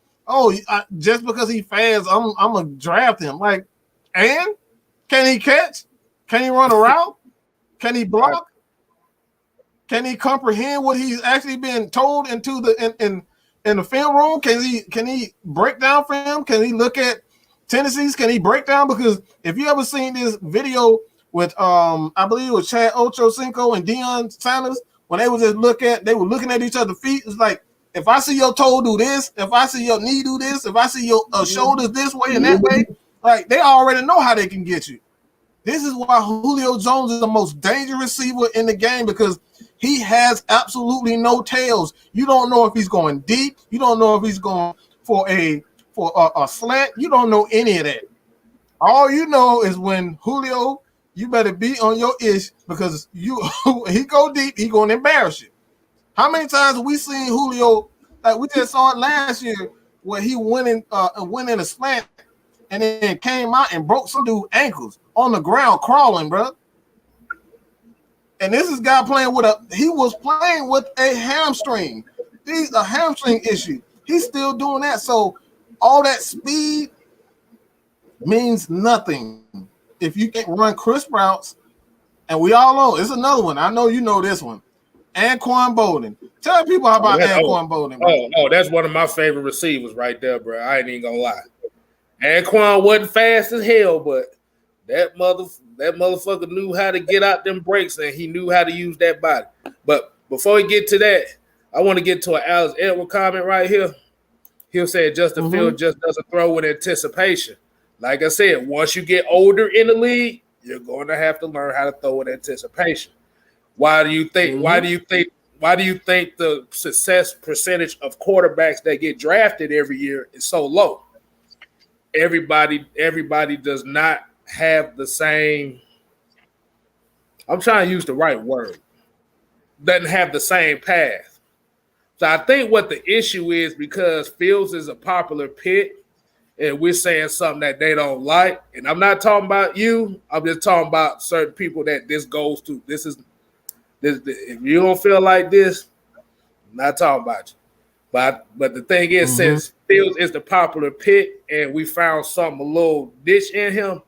S3: just because he fast, I'm gonna draft him. Like, and can he catch? Can he run a route? Can he block? Can he comprehend what he's actually been told into the in the film room? Can he break down for him? Can he look at tendencies? Can he break down? Because if you ever seen this video with I believe it was Chad Ochocinco and Deion Sanders, when they were looking at each other's feet, it's like, if I see your toe do this, if I see your knee do this, if I see your shoulders this way and that way, like they already know how they can get you. This is why Julio Jones is the most dangerous receiver in the game, because he has absolutely no tails. You don't know if he's going deep. You don't know if he's going for a slant. You don't know any of that. All you know is when Julio, you better be on your ish, because he go deep, he going to embarrass you. How many times have we seen Julio? Like we just saw it last year where he went in a slant and then came out and broke some dude's ankles on the ground crawling, bro. And this is guy playing with a hamstring. He's a hamstring issue. He's still doing that. So all that speed means nothing if you can't run crisp routes. And we all know it's another one. I know you know this one. Anquan Bolden. Tell people about Anquan Bolden.
S2: Oh, that's one of my favorite receivers right there, bro. I ain't even gonna lie. Anquan wasn't fast as hell, but that motherfucker knew how to get out them breaks, and he knew how to use that body. But before we get to that, I want to get to an Alex Edward comment right here. He'll say Justin Fields just doesn't throw with anticipation. Like I said, once you get older in the league, you're going to have to learn how to throw with anticipation. Why do you think? Why do you think the success percentage of quarterbacks that get drafted every year is so low? Everybody does not have the same. I'm trying to use the right word. Doesn't have the same path. So I think what the issue is, because Fields is a popular pick, and we're saying something that they don't like. And I'm not talking about you. I'm just talking about certain people that this goes to. This. If you don't feel like this, I'm not talking about you. But the thing is, since Fields is the popular pick and we found something a little niche in him,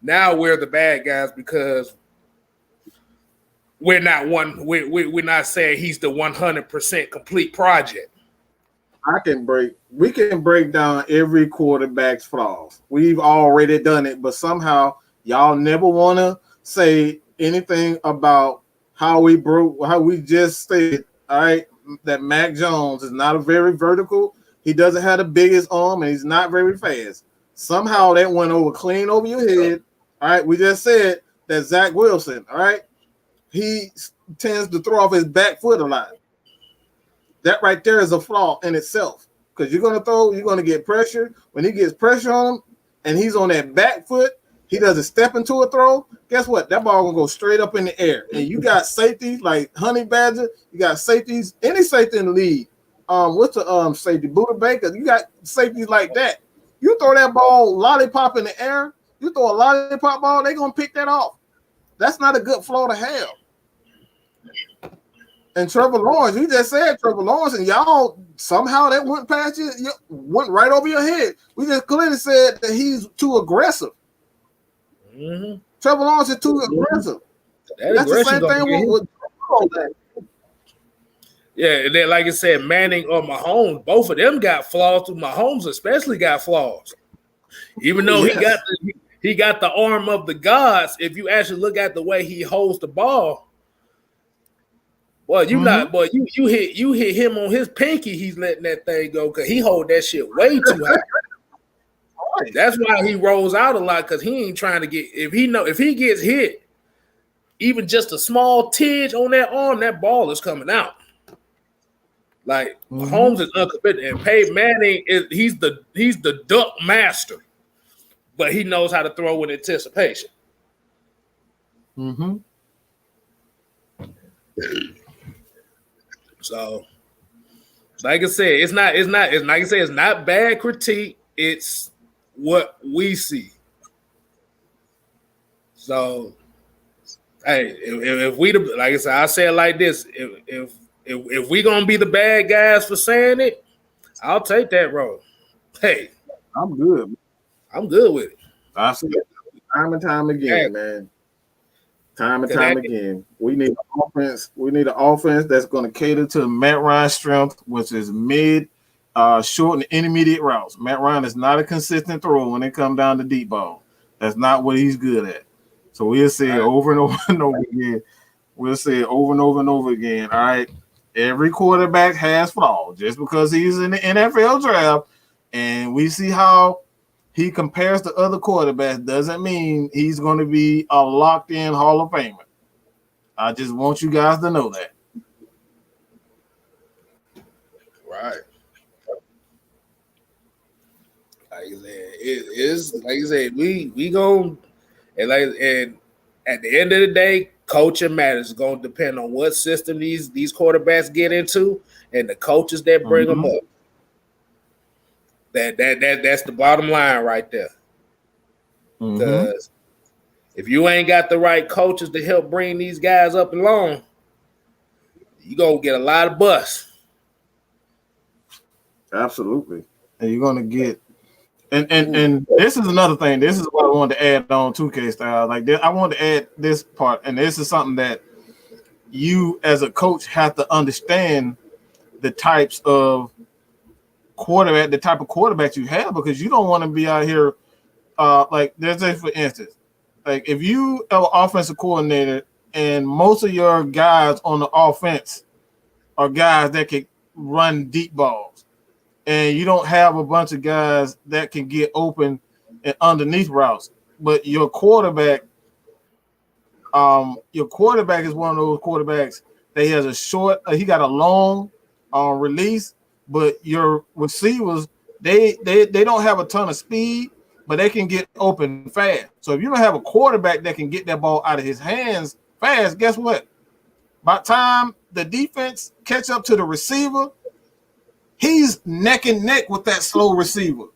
S2: now we're the bad guys because we're not saying he's the 100% complete project.
S3: We can break down every quarterback's flaws. We've already done it, but somehow y'all never want to say anything about how we just stated, all right, that Mac Jones is not a very vertical. He doesn't have the biggest arm, and he's not very fast. Somehow that went clean over your head. All right, we just said that Zach Wilson, all right, he tends to throw off his back foot a lot. That right there is a flaw in itself, because you're going to get pressure. When he gets pressure on him and he's on that back foot, he doesn't step into a throw. Guess what? That ball will go straight up in the air. And you got safeties like Honey Badger. You got safeties, any safety in the league. What's the safety? Buda Baker. You got safeties like that. You throw that ball lollipop in the air, you throw a lollipop ball, they're going to pick that off. That's not a good flaw to have. And Trevor Lawrence, you just said Trevor Lawrence, and y'all somehow that went past you, went right over your head. We just clearly said that he's too aggressive. Trevor Lawrence is too aggressive. That's the same thing with that.
S2: Yeah, and then like I said, Manning or Mahomes, both of them got flaws. Mahomes especially got flaws. Even though he got the arm of the gods, if you actually look at the way he holds the ball, well, you hit him on his pinky, he's letting that thing go because he hold that shit way too high. That's why he rolls out a lot, because he ain't trying to get. If he gets hit, even just a small tidge on that arm, that ball is coming out. Like Mahomes is uncommitted, and Peyton Manning he's the duck master, but he knows how to throw with anticipation. So, like I said, it's not bad critique. It's what we see. So Hey, if we like I said, I say it like this: if we gonna be the bad guys for saying it, I'll take that role. Hey,
S3: I'm good.
S2: I'm good with it.
S3: I see it time and time again, man. Time and time again. We need an offense. We need an offense that's going to cater to Matt Ryan's strength, which is mid, short, and intermediate routes. Matt Ryan is not a consistent thrower when it comes down to deep ball. That's not what he's good at. So we'll say it over and over and over again. We'll say it over and over and over again. All right. Every quarterback has flaws. Just because he's in the NFL draft and we see how he compares to other quarterbacks doesn't mean he's going to be a locked-in Hall of Famer. I just want you guys to know that.
S2: Right. Like I said, it is like I said, we go and at the end of the day, coaching matters. It's going to depend on what system these quarterbacks get into and the coaches that bring them up. That's the bottom line right there. Because if you ain't got the right coaches to help bring these guys up along, you're gonna get a lot of bust.
S3: Absolutely. And you're gonna get and this is another thing. This is what I wanted to add on to Kstlyz. Like I wanted to add this part, and this is something that you as a coach have to understand the types of quarterback, the type of quarterback you have, because you don't want to be out here like there's a, for instance, like if you are an offensive coordinator and most of your guys on the offense are guys that can run deep balls, and you don't have a bunch of guys that can get open and underneath routes, but your quarterback is one of those quarterbacks that he has a short, he got a long release. But your receivers, they don't have a ton of speed, but they can get open fast. So if you don't have a quarterback that can get that ball out of his hands fast, guess what? By the time the defense catch up to the receiver, he's neck and neck with that slow receiver.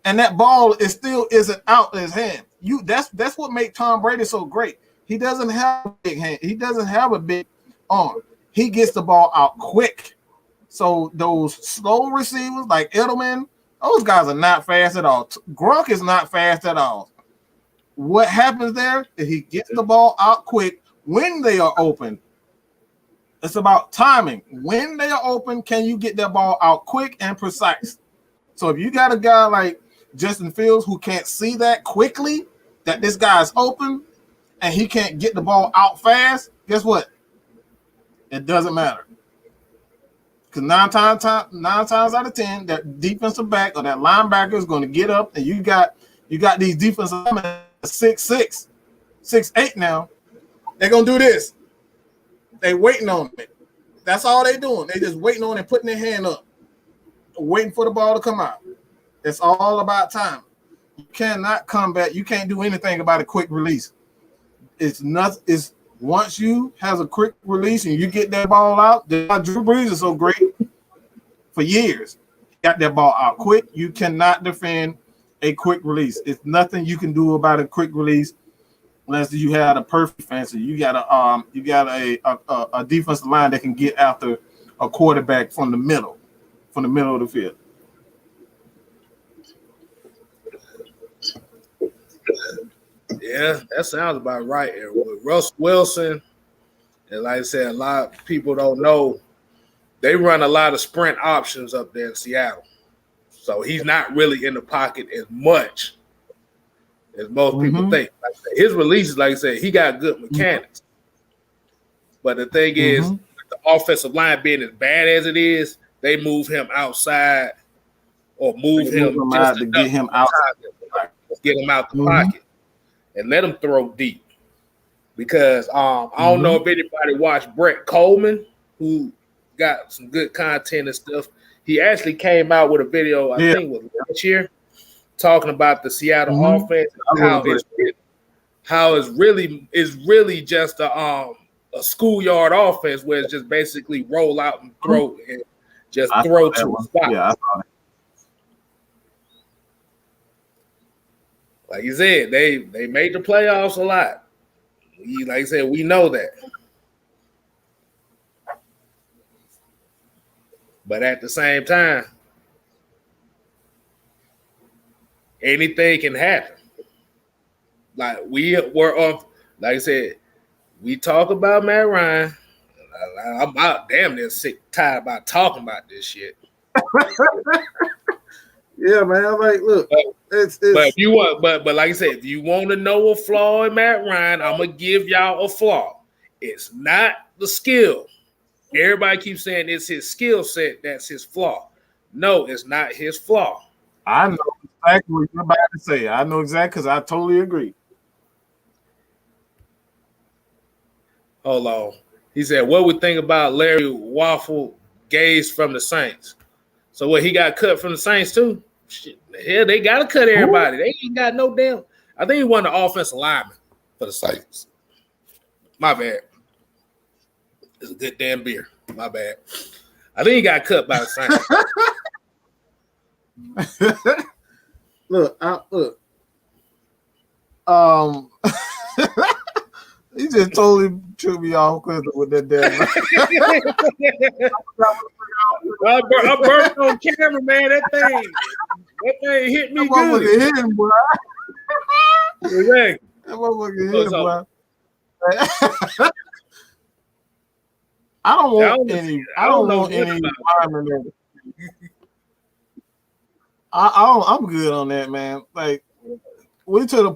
S3: And that ball isn't out of his hand. That's what makes Tom Brady so great. He doesn't have a big hand. He doesn't have a big arm. He gets the ball out quick. So those slow receivers like Edelman, those guys are not fast at all. Gronk is not fast at all. What happens there is he gets the ball out quick when they are open. It's about timing. When they are open, can you get that ball out quick and precise? So if you got a guy like Justin Fields who can't see that quickly, that this guy is open and he can't get the ball out fast, guess what? It doesn't matter. Because nine times out of 10, that defensive back or that linebacker is going to get up, and you got these defensive linemen 6'6", 6'8" now. They're gonna do this. They waiting on it. That's all they doing. They just waiting on it, putting their hand up, waiting for the ball to come out. It's all about time. You cannot come back. You can't do anything about a quick release. It's nothing. It's once you has a quick release and you get that ball out, Drew Brees is so great for years. Got that ball out quick. You cannot defend a quick release. It's nothing you can do about a quick release unless you have a perfect defense. You got a defensive line that can get after a quarterback from the middle of the field.
S2: Yeah, that sounds about right. With Russ Wilson, and like I said, a lot of people don't know, they run a lot of sprint options up there in Seattle. So he's not really in the pocket as much as most people think. Like I said, his releases, like I said, he got good mechanics. But the thing is, the offensive line being as bad as it is, they move him outside or move him just
S3: to get him out.
S2: Get him out the pocket and let him throw deep. Because I don't know if anybody watched Brett Coleman, who got some good content and stuff. He actually came out with a video, I think it was last year, talking about the Seattle offense, how it's really just a schoolyard offense where it's just basically roll out and throw and just throw to a spot.
S3: Yeah, I saw that.
S2: Like you said, they made the playoffs a lot. Like I said, we know that. But at the same time, anything can happen. Like we were off, like I said, we talk about Matt Ryan. I'm about damn near tired about talking about this shit.
S3: Yeah, man. Like, look, it's
S2: but if you want, but like I said, if you want to know a flaw in Matt Ryan, I'm gonna give y'all a flaw. It's not the skill. Everybody keeps saying it's his skill set that's his flaw. No, it's not his flaw.
S3: I know exactly what you're about to say. I know exactly because I totally agree.
S2: Hold on. He said, "What we think about Larry Waffle Gaze from the Saints?" So what, he got cut from the Saints too? Shit, hell, they gotta cut everybody. They ain't got no damn. I think he won the offensive lineman for the Saints. My bad. It's a good damn beer. My bad. I think he got cut by the Saints.
S3: Look. He just totally threw me off with that damn.
S2: I burped on camera, man. That thing hit me good.
S3: Hit him, boy.
S2: Exactly.
S3: That motherfucker hit him, boy. I don't want any environment. I'm good on that, man. Like it's to the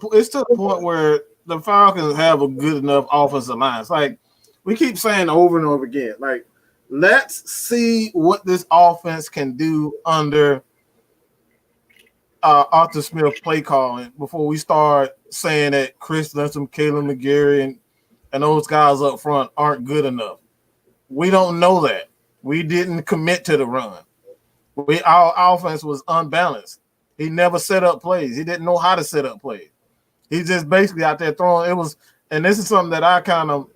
S3: point where the Falcons have a good enough offensive line. It's like we keep saying over and over again. Like, let's see what this offense can do under Arthur Smith play calling before we start saying that Kstlyz, Caleb McGarry, and those guys up front aren't good enough. We don't know that. We didn't commit to the run. Our offense was unbalanced. He never set up plays. He didn't know how to set up plays. He's just basically out there throwing. It was, and this is something that I kind of,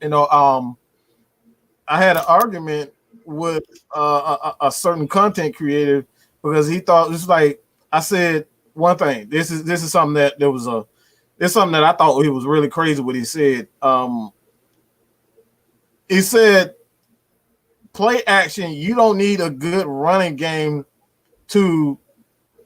S3: I had an argument with a certain content creator because he thought this was like, I said one thing. This is something that it's something that I thought he was really crazy what he said. He said, play action, you don't need a good running game to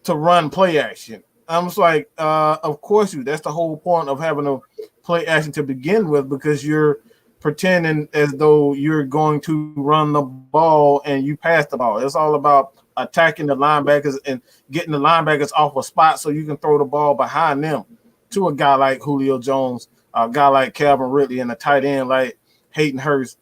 S3: run play action. I'm just like, of course that's the whole point of having a play action to begin with, because you're pretending as though you're going to run the ball and you pass the ball. It's all about attacking the linebackers and getting the linebackers off a spot so you can throw the ball behind them to a guy like Julio Jones, a guy like Calvin Ridley, and a tight end like Hayden Hurst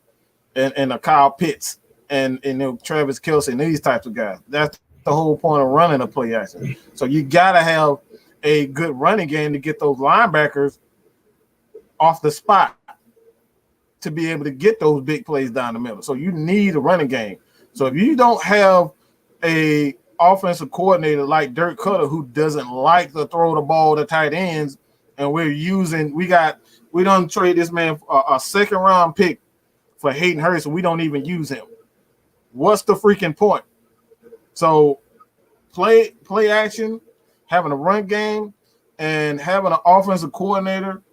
S3: and a Kyle Pitts and Travis Kelce and these types of guys. That's the whole point of running a play action. So you got to have a good running game to get those linebackers off the spot to be able to get those big plays down the middle. So you need a running game. So if you don't have a offensive coordinator like Dirk Cutter who doesn't like to throw the ball to tight ends, and we done trade this man a second round pick for Hayden Hurst, and we don't even use him. What's the freaking point? So play action, having a run game, and having an offensive coordinator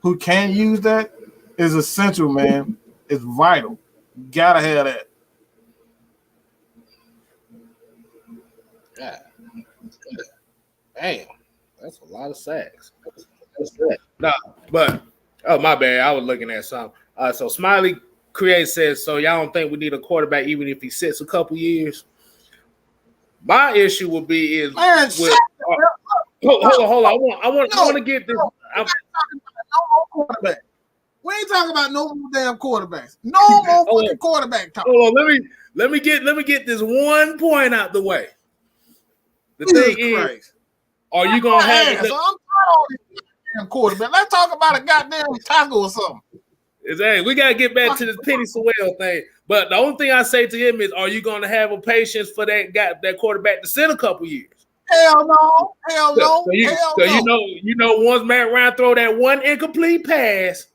S3: who can use that is essential, man. It's vital. You gotta have that.
S2: Yeah. Damn, that's a lot of sacks. No, but my bad. I was looking at something. So Smiley Create says, so y'all don't think we need a quarterback even if he sits a couple years? My issue would be is
S3: man,
S2: with, hold on. I want to get this. I'm
S3: no more quarterback. We ain't talking about no more damn quarterbacks. No more fucking quarterback talk.
S2: Hold on, let me get this one point out the way. The thing is, are you gonna have?
S3: So I'm tired of this damn quarterback. Let's talk about a goddamn tackle or something.
S2: Hey, we gotta get back to this Penei Sewell thing. But the only thing I say to him is, are you gonna have a patience for that quarterback to sit a couple years?
S3: Hell no.
S2: So you know, once Matt Ryan throw that one incomplete pass,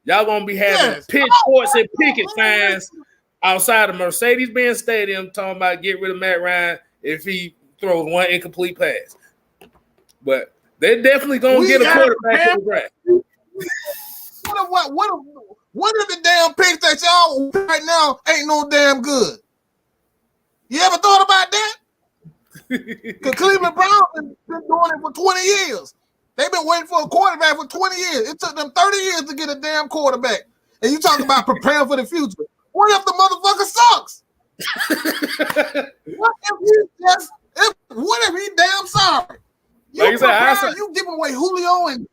S2: y'all gonna be having pitchforks and picket signs outside of Mercedes-Benz Stadium talking about get rid of Matt Ryan if he throws one incomplete pass. But they're definitely gonna get a quarterback in the draft.
S3: What if the damn picks that y'all right now ain't no damn good? You ever thought about that? Because Cleveland Browns been doing it for 20 years. They've been waiting for a quarterback for 20 years. It took them 30 years to get a damn quarterback. And you talk about preparing for the future. What if the motherfucker sucks? What if he damn sorry? You giving away Julio and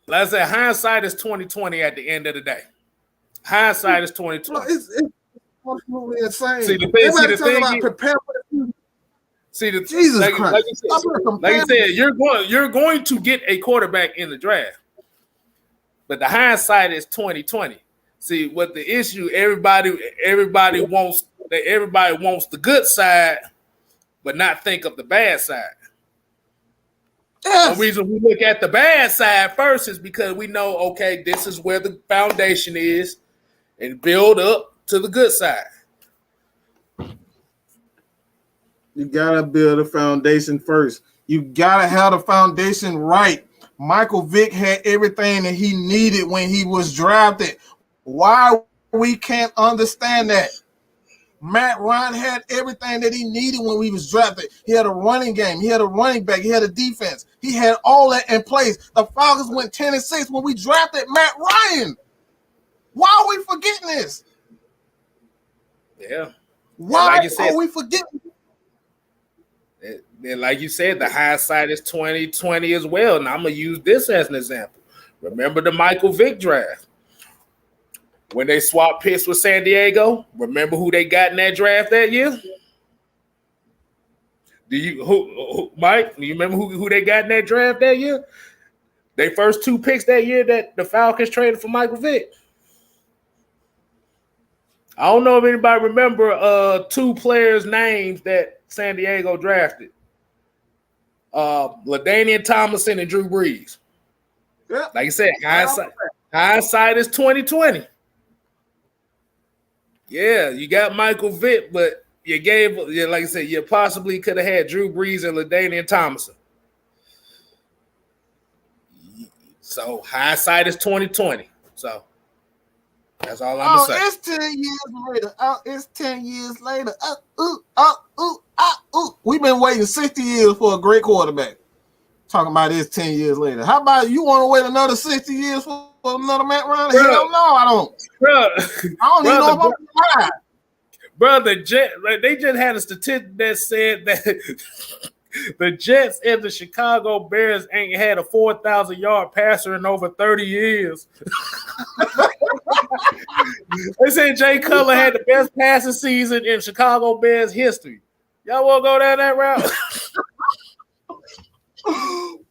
S2: like I said, hindsight is 2020 at the end of the day. Hindsight is 2020.
S3: It's absolutely insane.
S2: See the thing about
S3: prepare for the future.
S2: See the
S3: Jesus
S2: like,
S3: Christ.
S2: Like you said, you're going to get a quarterback in the draft. But the hindsight is 2020. See what the issue, everybody wants the good side, but not think of the bad side.
S3: Yes.
S2: The reason we look at the bad side first is because we know, okay, this is where the foundation is, and build up to the good side.
S3: You gotta build a foundation first. You gotta have the foundation right. Michael Vick had everything that he needed when he was drafted. Why we can't understand that? Matt Ryan had everything that he needed when he was drafted. He had a running game. He had a running back. He had a defense. He had all that in place. The Falcons went 10-6 when we drafted Matt Ryan. Why are we forgetting this?
S2: Yeah.
S3: Why are we forgetting?
S2: And like you said, the hindsight is 2020 as well. And I'm going to use this as an example. Remember the Michael Vick draft? When they swapped picks with San Diego, remember who they got in that draft that year? Mike? Do you remember who they got in that draft that year? Their first two picks that year that the Falcons traded for Michael Vick. I don't know if anybody remember two players' names that San Diego drafted. LaDainian Tomlinson and Drew Brees.
S3: Yep.
S2: Like I said, hindsight is 2020. Yeah, you got Michael Vick, but you gave, like I said, you possibly could have had Drew Brees and LaDainian Tomlinson. So hindsight is 2020. So that's all I'm gonna say.
S3: It's 10 years later. It's 10 years later. We've been waiting 60 years for a great quarterback. Talking about this 10 years later. How about you want to wait another 60 years for another Matt Ryan? Hell no, I don't.
S2: Bro,
S3: I don't even know if I'm alive.
S2: Bro, they just had a statistic that said that the Jets and the Chicago Bears ain't had a 4,000-yard passer in over 30 years. They said Jay Cutler had the best passing season in Chicago Bears history. Y'all want to go down that route?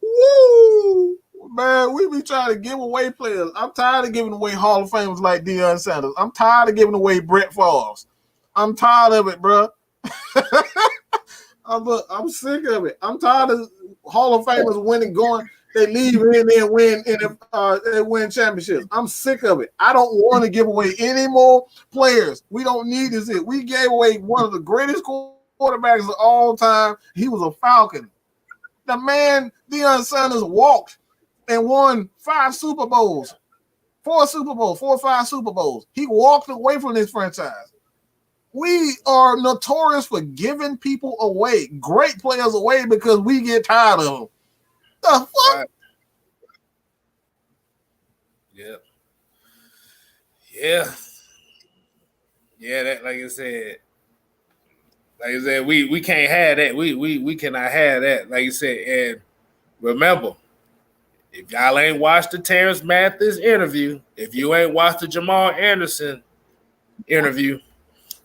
S3: Woo! Man, we be trying to give away players. I'm tired of giving away Hall of Famers like Deion Sanders. I'm tired of giving away Brett Favre. I'm tired of it, bro. I'm sick of it. I'm tired of Hall of Famers winning, going. They leave and then win, and they win championships. I'm sick of it. I don't want to give away any more players. We don't need this. We gave away one of the greatest quarterbacks of all time. He was a Falcon. The man, Deion Sanders, walked and won 5 Super Bowls, 4 or 5 Super Bowls. He walked away from this franchise. We are notorious for giving people away, great players away, because we get tired of them. The fuck?
S2: Right. Yeah. That, like I said, we can't have that. We cannot have that. Like you said, and remember, if y'all ain't watched the Terrence Mathis interview, if you ain't watched the Jamal Anderson interview,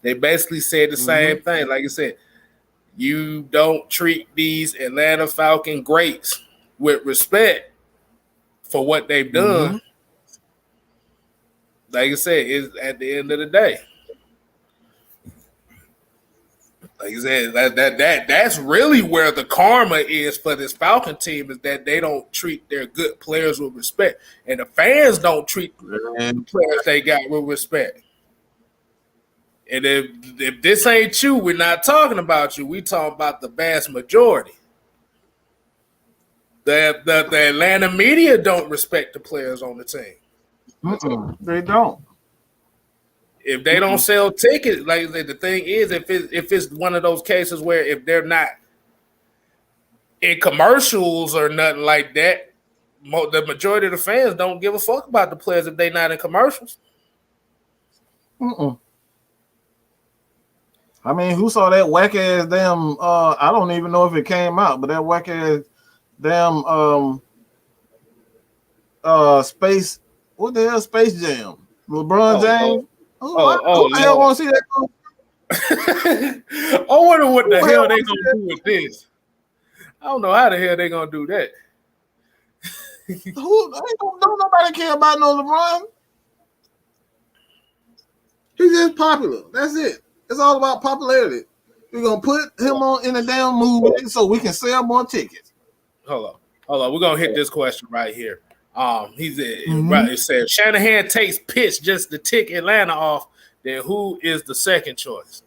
S2: they basically said the same thing. Like I said, you don't treat these Atlanta Falcon greats with respect for what they've done. Like I said, it's at the end of the day. Like I said, that's really where the karma is for this Falcon team, is that they don't treat their good players with respect, and the fans don't treat the players they got with respect. And if this ain't you, we're not talking about you. We talking about the vast majority. The Atlanta media don't respect the players on the team.
S3: They don't.
S2: If they don't sell tickets, like the thing is, if it's one of those cases where if they're not in commercials or nothing like that, the majority of the fans don't give a fuck about the players if they're not in commercials.
S3: I mean, who saw that whack ass damn? I don't even know if it came out, but that whack ass damn space. What the hell, Space Jam? LeBron James. Who the hell want to see that?
S2: I wonder what the hell they gonna do with this. I don't know how the hell they gonna do that.
S3: Don't nobody care about no LeBron. He's just popular. That's it. It's all about popularity. We're gonna put him on in a damn movie so we can sell more tickets.
S2: Hold on. We're gonna hit this question right here. He said, right, it said Shanahan takes Pitts just to tick Atlanta off. Then who is the second choice?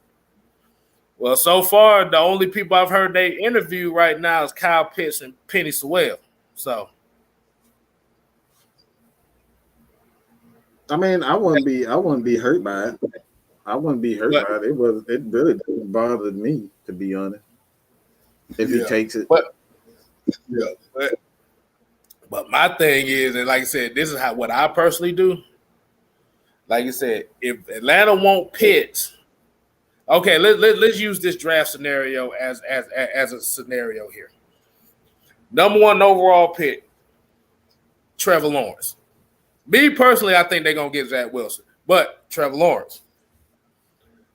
S2: Well, so far the only people I've heard they interview right now is Kyle Pitts and Penei Sewell. So,
S4: I mean, I wouldn't be hurt by it. I wouldn't be hurt by it. It really didn't bother me, to be honest. If he takes it,
S2: but my thing is, and like I said, this is what I personally do. Like I said, if Atlanta won't Pitts, okay, let's use this draft scenario as a scenario here. Number 1 overall pick, Trevor Lawrence. Me personally, I think they're gonna get Zach Wilson, but Trevor Lawrence.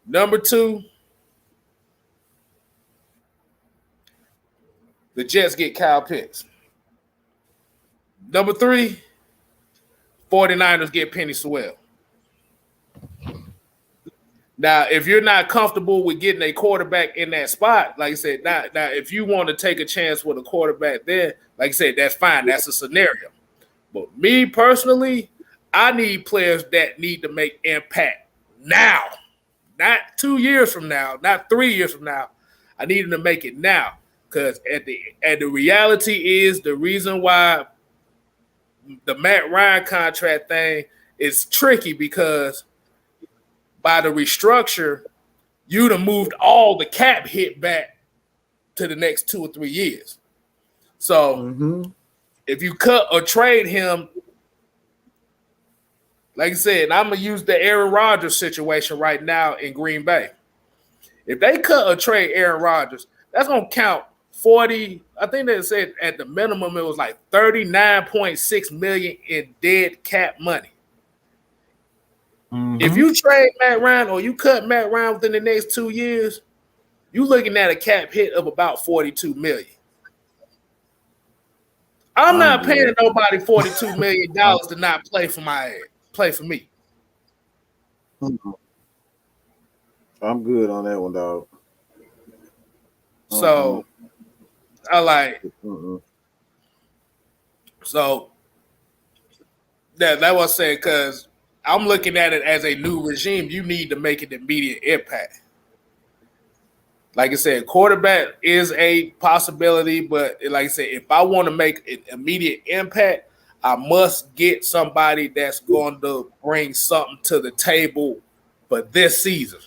S2: Number 2, the Jets get Kyle Pitts. Number 3, 49ers get Penei Sewell. Now, if you're not comfortable with getting a quarterback in that spot, like I said, now if you want to take a chance with a quarterback there, like I said, that's fine. That's a scenario. But me personally, I need players that need to make impact now. Not 2 years from now, not 3 years from now. I need them to make it now. Because the reality is the reason why the Matt Ryan contract thing is tricky because by the restructure, you'd have moved all the cap hit back to the next 2 or 3 years. So if you cut or trade him, like I said, I'm going to use the Aaron Rodgers situation right now in Green Bay. If they cut or trade Aaron Rodgers, that's going to count 40. I think they said at the minimum it was like $39.6 million in dead cap money. If you trade Matt Ryan or you cut Matt Ryan within the next 2 years, you're looking at a cap hit of about $42 million. I'm not paying nobody $42 million to not play for me.
S4: I'm good on that one, dog.
S2: So I like so that was saying because I'm looking at it as a new regime. You need to make an immediate impact. Like I said, quarterback is a possibility, but like I said, if I want to make an immediate impact, I must get somebody that's going to bring something to the table for this season.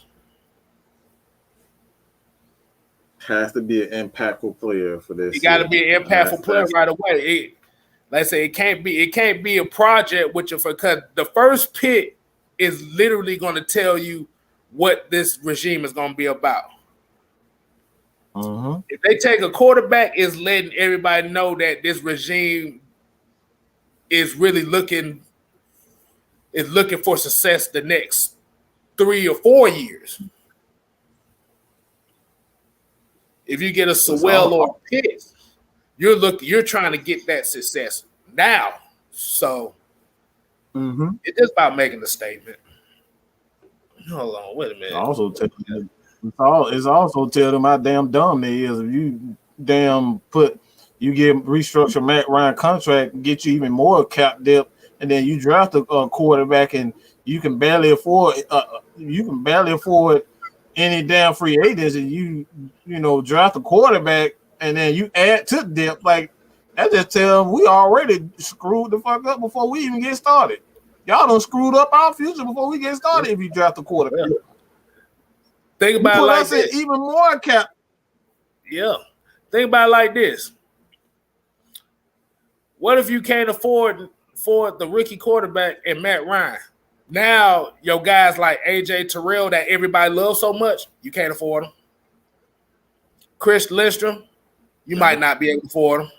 S4: Has to be an impactful player for this.
S2: You got to be an impactful player right away. Like I say, it can't be a project with you because the first pick is literally going to tell you what this regime is going to be about. If they take a quarterback, it's letting everybody know that this regime is really looking for success the next 3 or 4 years. If you get a Sewell or a Pitts, you're trying to get that success now. So it's just about making a statement. Hold on, wait a minute.
S3: It's also tell them how damn dumb they is. If you restructure Matt Ryan contract and get you even more cap depth, and then you draft a quarterback and you can barely afford any damn free agents, and you draft a quarterback and then you add to depth. Like That just tell them we already screwed the fuck up before we even get started. Y'all done screwed up our future before we get started if you draft a quarterback.
S2: Yeah. Think about it like this.
S3: Even more cap.
S2: Yeah. Think about it like this. What if you can't afford the rookie quarterback and Matt Ryan? Now your guys like AJ Terrell that everybody loves so much, you can't afford them. Chris Lindstrom, you might not be able to afford him.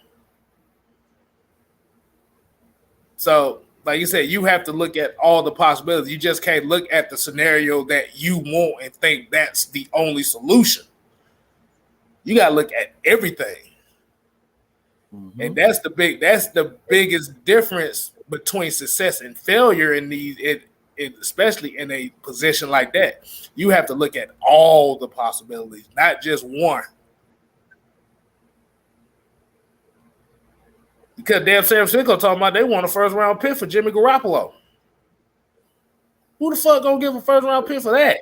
S2: So, like you said, you have to look at all the possibilities. You just can't look at the scenario that you want and think that's the only solution. You got to look at everything. Mm-hmm. And that's the biggest difference between success and failure in these, especially in a position like that. You have to look at all the possibilities, not just one. Because damn San Francisco talking about they want a first round pick for Jimmy Garoppolo. Who the fuck gonna give a first round pick for that?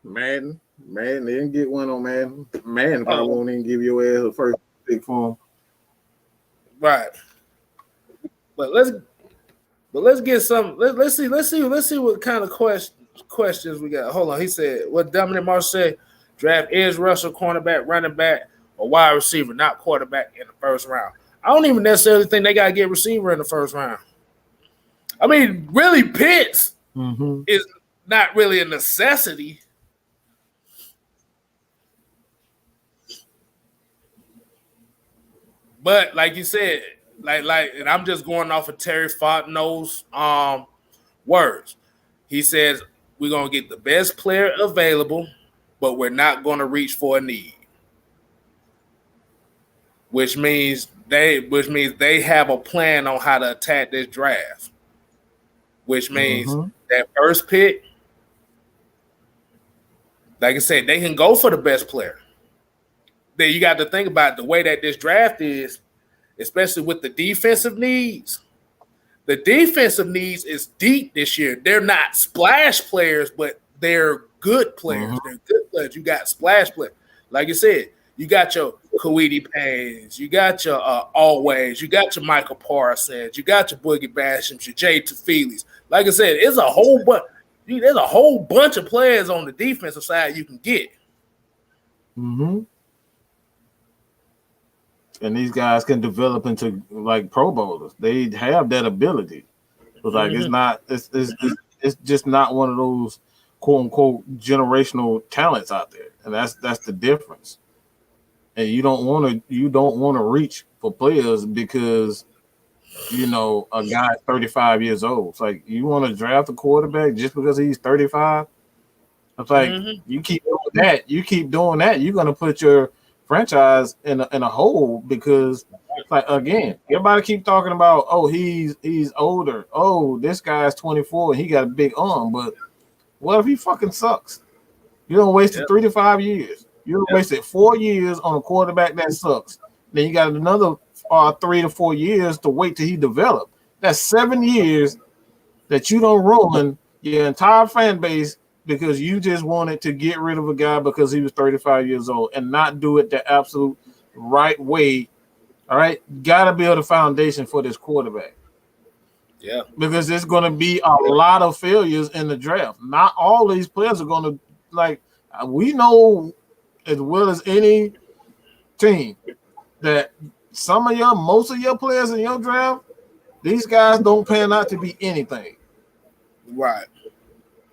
S4: Madden, they didn't get one on Madden. Madden probably won't even give your ass a first pick for him.
S2: Right. But let's get some. Let's see what kind of questions we got. Hold on. He said, what Dominic Marsh said, draft edge rusher, cornerback, running back, or wide receiver, not quarterback in the first round. I don't even necessarily think they got to get receiver in the first round. I mean, really, Pitts is not really a necessity. But like you said, and I'm just going off of Terry Fontenot's words. He says we're gonna get the best player available, but we're not gonna reach for a need. Which means they have a plan on how to attack this draft. Which means that first pick, like I said, they can go for the best player. Then you got to think about the way that this draft is, especially with the defensive needs. The defensive needs is deep this year. They're not splash players, but they're good players. They're good players. You got splash players. Like you said, you got your Kawhi Paynes, you got your Always, you got your Michael Parsons, you got your Boogie Bashams, your Jay Tufeelis. Like I said, there's a whole bunch of players on the defensive side you can get.
S3: And these guys can develop into like Pro Bowlers. They have that ability. But like it's just not one of those quote unquote generational talents out there. And that's the difference. And you don't want to reach for players because a guy's 35 years old. It's like you want to draft a quarterback just because he's 35. It's like you keep doing that, you're gonna put your franchise in a hole because like again, everybody keep talking about he's older. This guy's 24 and he got a big arm, but what if he fucking sucks? You don't wasted 3 to 5 years. You wasted 4 years on a quarterback that sucks. Then you got another 3 to 4 years to wait till he develop. That's 7 years that you don't ruin your entire fan base because you just wanted to get rid of a guy because he was 35 years old and not do it the absolute right way. All right, got to build a foundation for this quarterback. Yeah, because there's going to be a lot of failures in the draft. Not all these players are going to we know as well as any team that most of your players in your draft, these guys don't pan out to be anything.
S2: Right.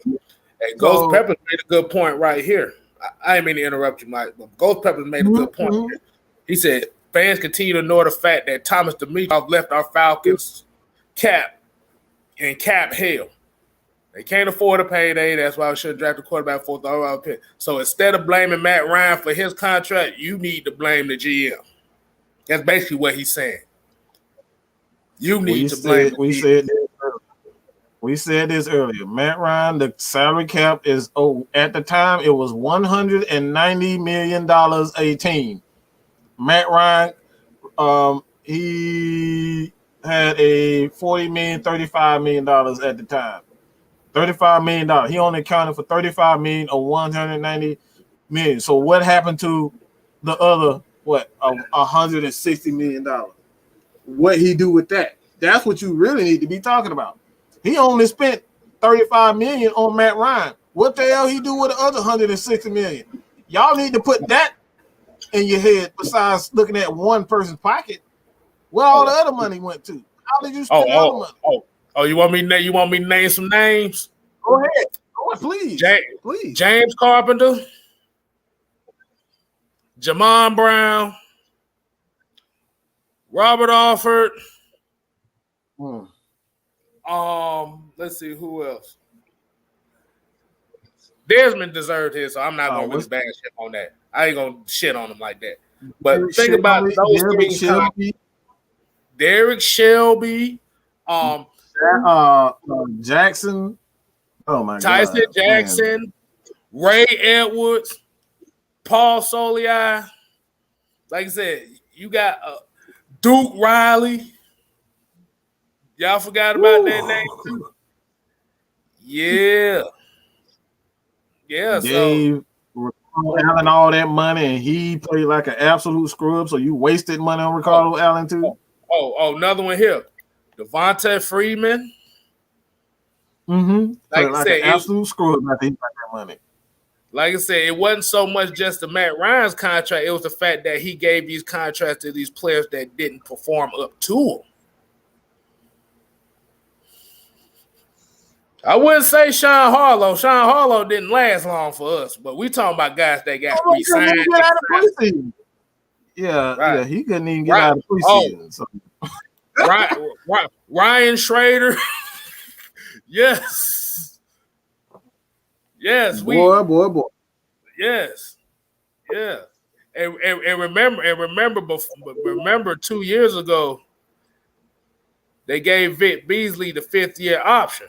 S2: Hey, Ghost Peppers made a good point right here. I didn't mean to interrupt you, Mike, but Ghost Peppers made a good point here. He said, fans continue to ignore the fact that Thomas Dimitroff left our Falcons cap hell. They can't afford a payday. That's why we should have drafted a quarterback for the overall pick. So instead of blaming Matt Ryan for his contract, you need to blame the GM. That's basically what he's saying. You need to blame the GM.
S3: We said this earlier. Matt Ryan, the salary cap is at the time it was $190 million a team. Matt Ryan, he had a $40 million, $35 million at the time. $35 million. He only accounted for $35 million or $190 million. So what happened to the other what, $160 million. What he do with that? That's what you really need to be talking about. He only spent $35 million on Matt Ryan. What the hell he do with the other $160 million? Y'all need to put that in your head. Besides looking at one person's pocket, where all the other money went to? How did you spend all the money?
S2: You want me to name some names?
S3: Go ahead, please. Please.
S2: James Carpenter, Jamon Brown, Robert Alford. Let's see who else. Desmond deserved his, so I'm not gonna really bad shit on that. I ain't gonna shit on him like that. But think about those three. Derek Shelby,
S3: Jackson. Oh my
S2: Tyson
S3: God,
S2: Jackson, man. Ray Edwards, Paul Soliai. Like I said, you got Duke Riley. Y'all forgot about that name too. Yeah.
S3: Dave Allen all that money, and he played like an absolute scrub. So you wasted money on Ricardo Allen too.
S2: Another one here, Devontae Freeman.
S3: Like I said, an absolute scrub. I think about that money.
S2: Like I said, it wasn't so much just the Matt Ryan's contract; it was the fact that he gave these contracts to these players that didn't perform up to him. I wouldn't say Sean Harlow. Sean Harlow didn't last long for us, but we talking about guys that got re-signed.
S3: Yeah, he couldn't even get out of preseason. So.
S2: Ryan Schrader. Yes.
S3: Boy.
S2: Yes. Yeah. And remember 2 years ago, they gave Vic Beasley the 5th-year option,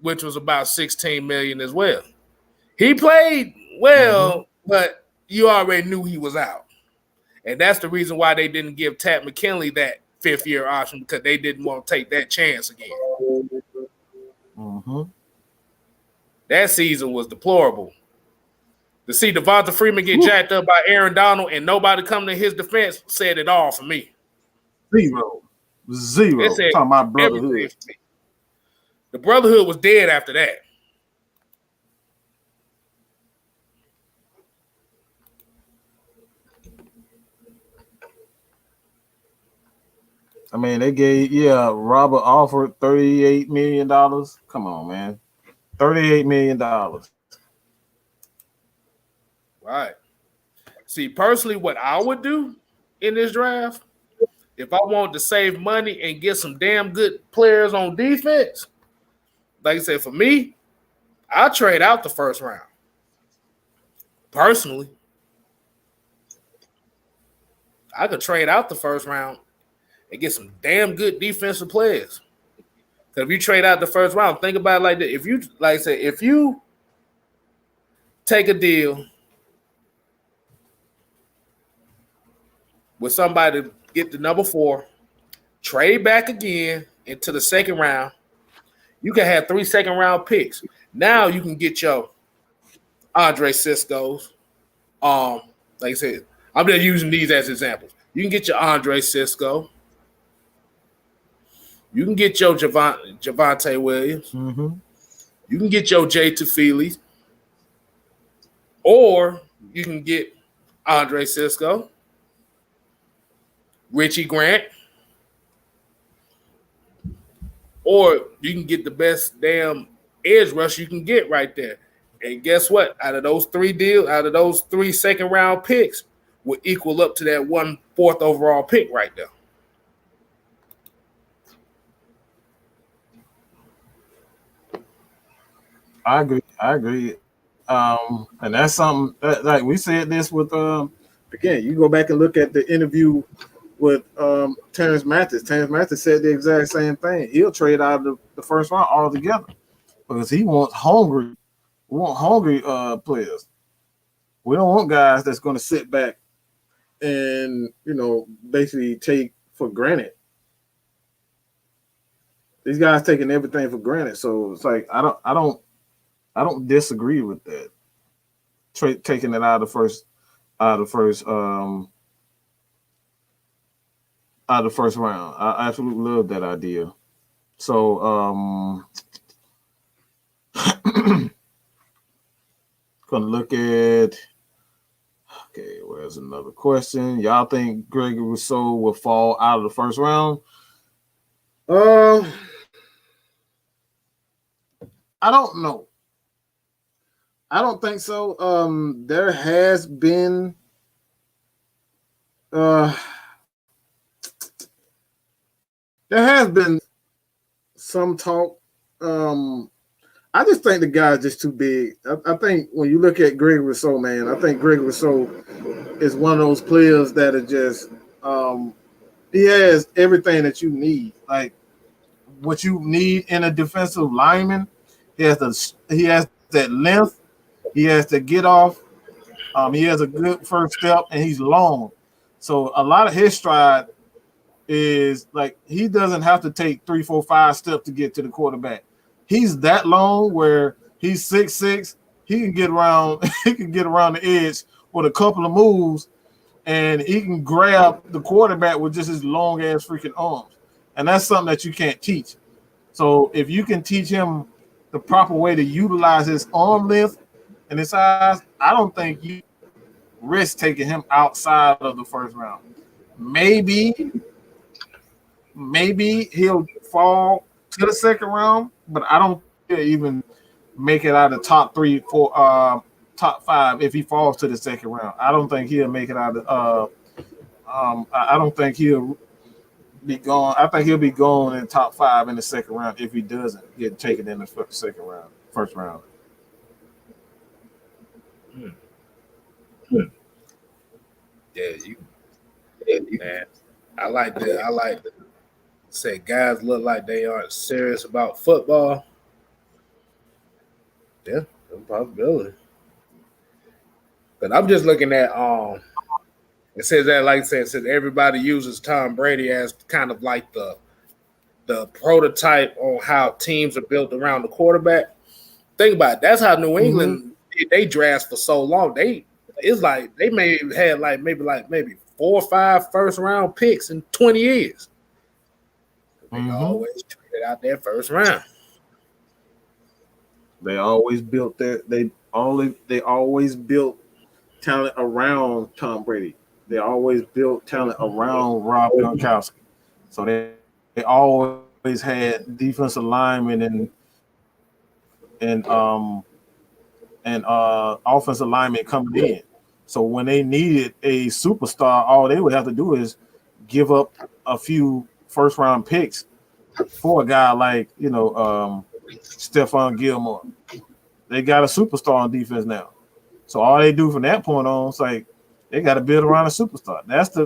S2: which was about $16 million as well. He played well, but you already knew he was out. And that's the reason why they didn't give Tat McKinley that 5th-year option, because they didn't want to take that chance again. That season was deplorable. To see Devonta Freeman get jacked up by Aaron Donald and nobody come to his defense said it all for me.
S3: Zero. Talking about brotherhood.
S2: The brotherhood was dead after that.
S3: I mean, they gave Robert Alford $38 million. Come on, man, $38 million.
S2: Right. See, personally, what I would do in this draft, if I wanted to save money and get some damn good players on defense, like I said, for me, I'll trade out the first round. Personally, I could trade out the first round and get some damn good defensive players. Because if you trade out the first round, think about it like that. If you, like I said, if you take a deal with somebody to get the number 4, trade back again into the second round, you can have 3 second-round picks. Now you can get your Andre Cisco's. Like I said, I'm just using these as examples. You can get your Andre Cisco. You can get your Javonte Williams. You can get your Jay Tufili. Or you can get Andre Cisco, Richie Grant, or you can get the best damn edge rush you can get right there. And guess what? Out of those 3 second-round picks will equal up to that 1 4th overall pick right there.
S3: I agree. And that's something that, like we said this with
S4: again, you go back and look at the interview with Terrence Mathis. Terrence Mathis said the exact same thing. He'll trade out of the first round altogether because he wants hungry players. We don't want guys that's going to sit back and basically take for granted. These guys taking everything for granted. So it's like I don't disagree with that. Taking it out of the out of the first round. I absolutely love that idea. So gonna look at. Okay, where's another question? Y'all think Gregory Rousseau will fall out of the first round? I don't know. I don't think so. There has been some talk. I just think the guy's just too big. I think when you look at Gregory Rousseau, man, I think Gregory Rousseau is one of those players that are just he has everything that you need. Like what you need in a defensive lineman. He has that length. He has to get off. He has a good first step, and he's long. So a lot of his stride is like he doesn't have to take 3, 4, 5 steps to get to the quarterback. He's that long where he's 6'6". He can get around. He can get around the edge with a couple of moves, and he can grab the quarterback with just his long ass freaking arms. And that's something that you can't teach. So if you can teach him the proper way to utilize his arm length and his size, I don't think you risk taking him outside of the first round. Maybe he'll fall to the second round, but I don't think he'll even make it out of top 3, 4, top 5 if he falls to the second round. I don't think he'll make it out of. I don't think he'll be gone. I think he'll be gone in top 5 in the second round if he doesn't get taken in the first round.
S2: Yeah, man. I like that. Say guys look like they aren't serious about football. Yeah, that's a possibility. But I'm just looking at it says that, like I said, it says everybody uses Tom Brady as kind of like the prototype on how teams are built around the quarterback. Think about it. That's how New England they draft for so long. It's like they may have had maybe 4 or 5 first round picks in 20 years. They always traded out their first round.
S4: They always built they always built talent around Tom Brady. They always built talent around Rob Gronkowski. So they always had defensive linemen and offensive linemen coming in. So when they needed a superstar, all they would have to do is give up a few first round picks for a guy like Stephon Gilmore. They got a superstar on defense now. So all they do from that point on, it's like they got to build around a superstar. That's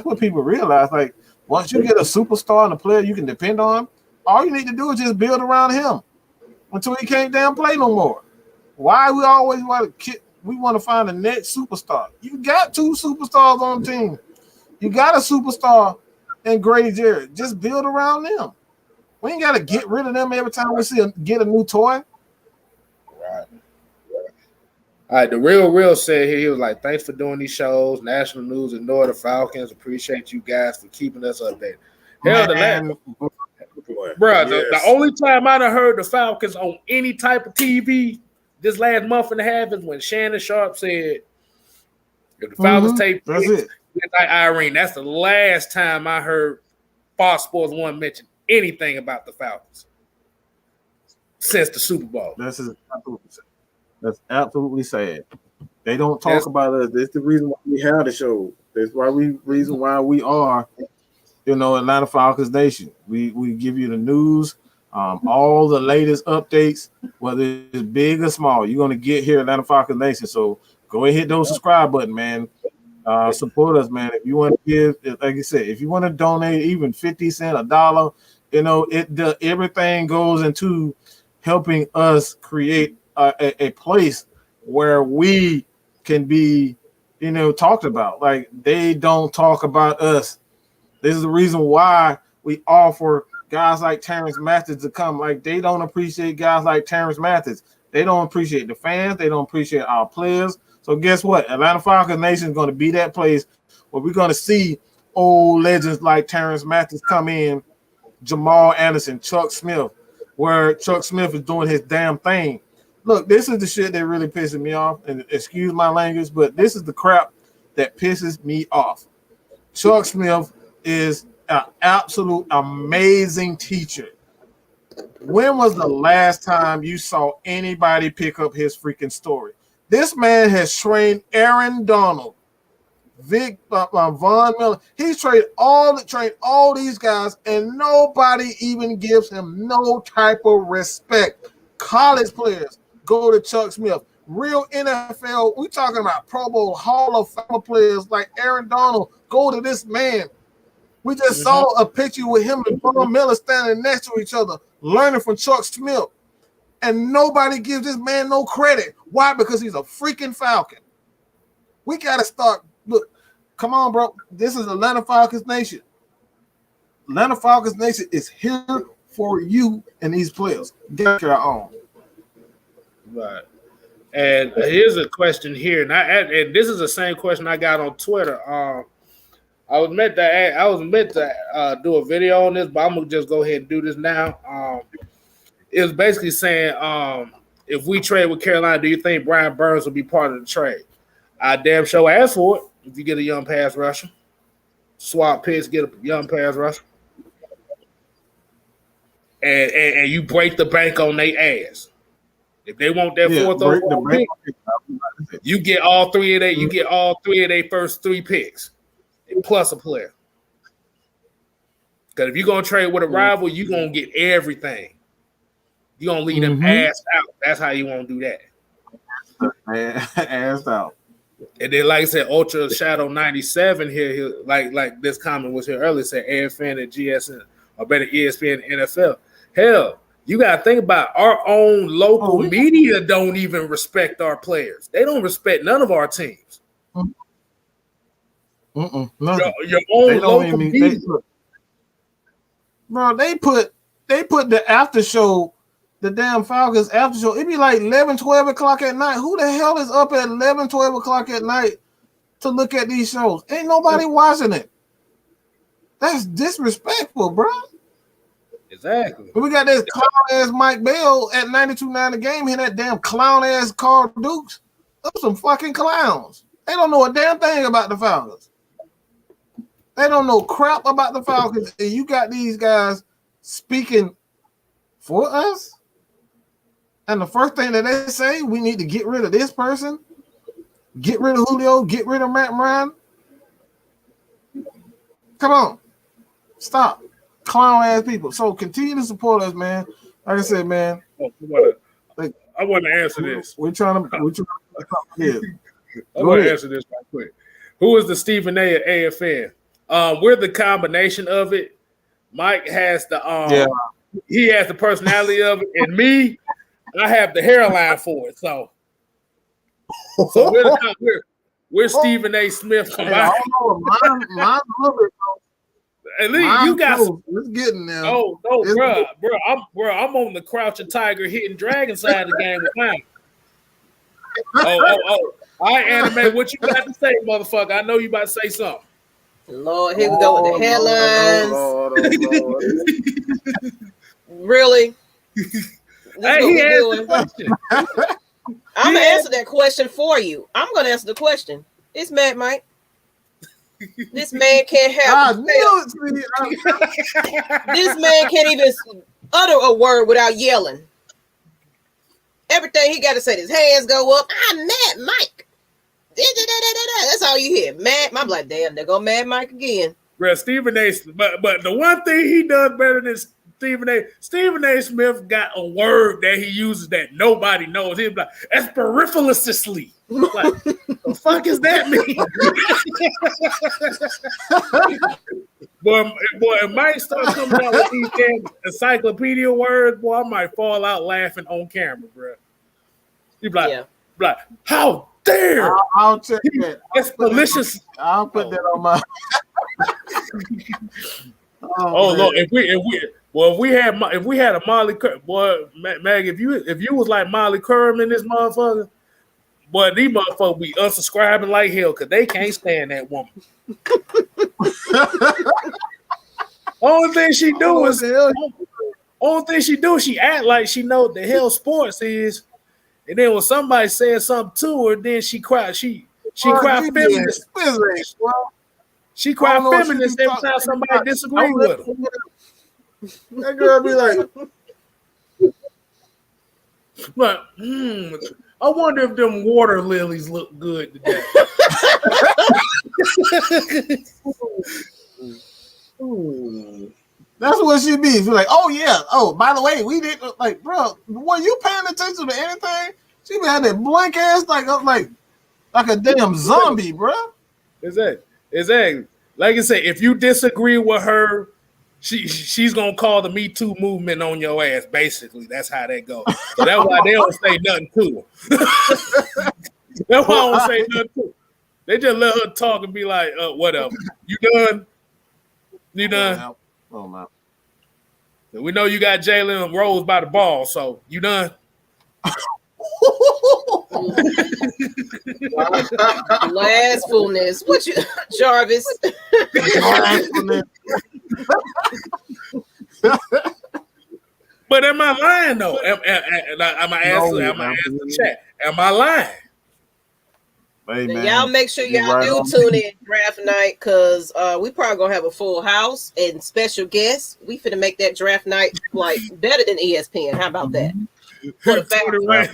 S4: what people realize. Like once you get a superstar and a player you can depend on, all you need to do is just build around him until he can't damn play no more. Why we always want to find the next superstar? You got 2 superstars on the team. You got a superstar in Grady Jarrett. Just build around them. We ain't got to get rid of them every time we get a new toy.
S2: Right. All right, the real said here, he was like, thanks for doing these shows. National News ignore the Falcons. Appreciate you guys for keeping us updated. Hell, the only time I done heard the Falcons on any type of TV this last month and a half is when Shannon Sharp said, if the Falcons take picks, like Irene, that's the last time I heard Fox Sports 1 mention anything about the Falcons since the Super Bowl.
S4: That's absolutely sad. They don't talk about us. That's the reason why we have the show. That's reason why we are, Atlanta Falcons Nation. We give you the news, all the latest updates, whether it's big or small. You're gonna get here, Atlanta Falcons Nation. So go ahead, hit those subscribe button, man. Support us, man. If you want to give, like you said, if you want to donate even 50 cents, $1, everything goes into helping us create a place where we can be, talked about. Like they don't talk about us. This is the reason why we offer guys like Terrence Mathis to come. Like they don't appreciate guys like Terrence Mathis. They don't appreciate the fans. They don't appreciate our players.
S3: So guess what? Atlanta Falcons Nation is going to be that place where we're going to see old legends like Terrence Mathis come in, Jamal Anderson, Chuck Smith, where Chuck Smith is doing his damn thing. Look, this is the shit that really pisses me off, and excuse my language, but this is the crap that pisses me off. Chuck Smith is an absolute amazing teacher. When was the last time you saw anybody pick up his freaking story? This man has trained Aaron Donald, Von Miller. He's trained all these guys, and nobody even gives him no type of respect. College players go to Chuck Smith. Real NFL, we talking about Pro Bowl Hall of Fame players like Aaron Donald go to this man. We just saw a picture with him and Von Miller standing next to each other, learning from Chuck Smith. And nobody gives this man no credit. Why? Because he's a freaking Falcon. We got to start. Look, come on, bro. This is Atlanta Falcons Nation. Atlanta Falcons Nation is here for you and these players. Get your own.
S2: Right. And here's a question here, and this is the same question I got on Twitter. I was meant to do a video on this, but I'm gonna just go ahead and do this now. It was basically saying, if we trade with Carolina, do you think Brian Burns will be part of the trade? I damn sure ask for it. If you get a young pass rusher, swap picks, get a young pass rusher, and you break the bank on their ass. If they want that fourth overall pick, you get all three of they. You get all three of their first three picks, plus a player. Because if you're gonna trade with a rival, you're gonna get everything. You're gonna leave them ass out. That's how you want to do
S3: that. Ass out.
S2: And then, like I said, Ultra Shadow 97 here, like this comment was here earlier, said AFN and GSN, or better ESPN and NFL. Hell, you gotta think about our own local media don't even respect our players. They don't respect none of our teams. Your own local media.
S3: Bro, they put the after show, the damn Falcons after show. It'd be like 11, 12 o'clock at night. Who the hell is up at 11, 12 o'clock at night to look at these shows? Ain't nobody watching it. That's disrespectful, bro.
S2: Exactly.
S3: We got this clown ass Mike Bell at 92.9 the game here, that damn clown ass Carl Dukes. Those some fucking clowns. They don't know a damn thing about the Falcons. They don't know crap about the Falcons. And you got these guys speaking for us. And the first thing that they say, we need to get rid of this person, get rid of Julio, get rid of Matt Ryan. Come on. Stop. Clown ass people. So continue to support us, man. Like I said, man.
S2: I want to answer this.
S3: We're trying to yeah.
S2: I want to answer this right quick. Who is the Stephen A at AFN? We're the combination of it. Mike has the he has the personality of it, and me, I have the hairline for it. So we're Stephen A. Smith combined.
S3: I don't know. Mine's a little bit.
S2: At least you got some.
S3: It's getting there.
S2: Oh no, bro! I'm on the crouching tiger, hitting dragon side of the game with mine. Oh! All right, Anime, what you got to say, motherfucker? I know you about to say something.
S1: Lord, here we go with the headlines.
S3: Lord.
S1: Really?
S2: Hey, he asked the question.
S1: I'm gonna answer that question for you. I'm gonna answer the question. It's Mad Mike. This man can't have. This man can't even utter a word without yelling. Everything he got to say, his hands go up. I'm Mad Mike. That's all you hear. Mad. I'm like, damn, they're going Mad Mike again.
S2: Bro, Stephen A. But the one thing he does better than Stephen A. Smith got a word that he uses that nobody knows. He's like, "Peripherously." Like, the fuck is that mean? Boy, if Mike starts coming out with these damn encyclopedia words, boy, I might fall out laughing on camera, bro. He'd be like, how dare?
S3: I'll check that.
S2: It's malicious.
S3: I'll put that on my.
S2: Oh Lord, if we had a Molly boy, Mag, if you was like Molly Curran in this motherfucker, boy, these motherfuckers be unsubscribing like hell because they can't stand that woman. Only thing she do is she act like she know what the hell sports is, and then when somebody says something to her, then she cry. She cry feminist. She cry feminist every time somebody disagree with her.
S4: That girl be like,
S2: but I wonder if them water lilies look good today.
S3: That's what she be. She's like, oh yeah. Oh, by the way, we did like, bro. Were you paying attention to anything? She be had that blank ass like a damn zombie, bro.
S2: Exactly. Like I said, if you disagree with her, she's gonna call the Me Too movement on your ass. Basically, that's how that goes. So that's why they don't say nothing to her. That's why I don't say nothing to her. They just let her talk and be like, whatever. You done? You done?
S3: Oh my.
S2: We know you got Jalen Rose by the ball, so you done?
S1: Blasphemous. What you, Jarvis?
S2: But am I lying though? Am I asking the chat? Am I lying?
S3: Hey, man.
S1: Y'all make sure y'all do tune in draft night because we probably gonna have a full house and special guests. We finna make that draft night like better than ESPN. How about that?
S2: Tony Wright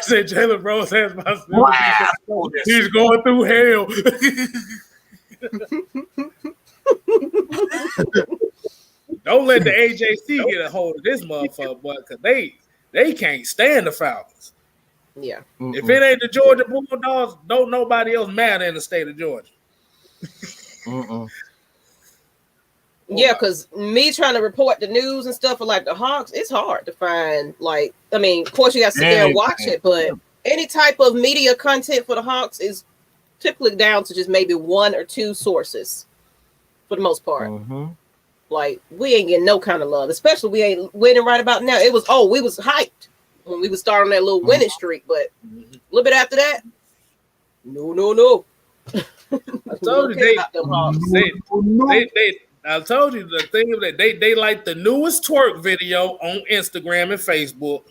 S2: said Jalen Rose has my wow. He's going through hell. Don't let the AJC get a hold of this motherfucker, boy, because they can't stand the Falcons.
S1: Yeah.
S2: If it ain't the Georgia Bulldogs, don't nobody else matter in the state of Georgia.
S1: Yeah, because me trying to report the news and stuff for like the Hawks, it's hard to find. Like, I mean, of course you got to sit there and watch it, but any type of media content for the Hawks is typically down to just maybe one or two sources for the most part. Like, we ain't getting no kind of love, especially we ain't winning right about now. It was, we was hyped when we was starting that little winning streak, but a little bit after that, no.
S2: I told you I told you the thing is that they like the newest twerk video on Instagram and Facebook.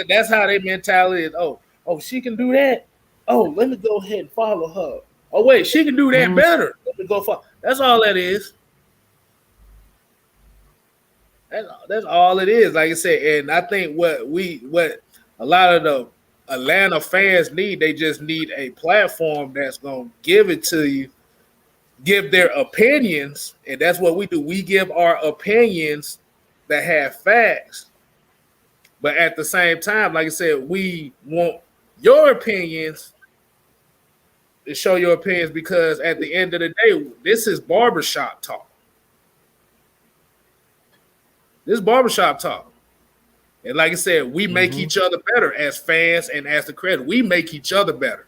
S2: That's how their mentality is. Oh, she can do that. Oh, let me go ahead and follow her. Oh, wait, she can do that better. Let me go follow. That's all that is. That's all it is. Like I said, and I think what a lot of the Atlanta fans need, they just need a platform that's gonna give it to you. Give their opinions, and that's what we do. We give our opinions that have facts, but at the same time, like I said, we want your opinions to show your opinions because at the end of the day, this is barbershop talk. This is barbershop talk. And like I said, we make each other better as fans and as the credit. We make each other better.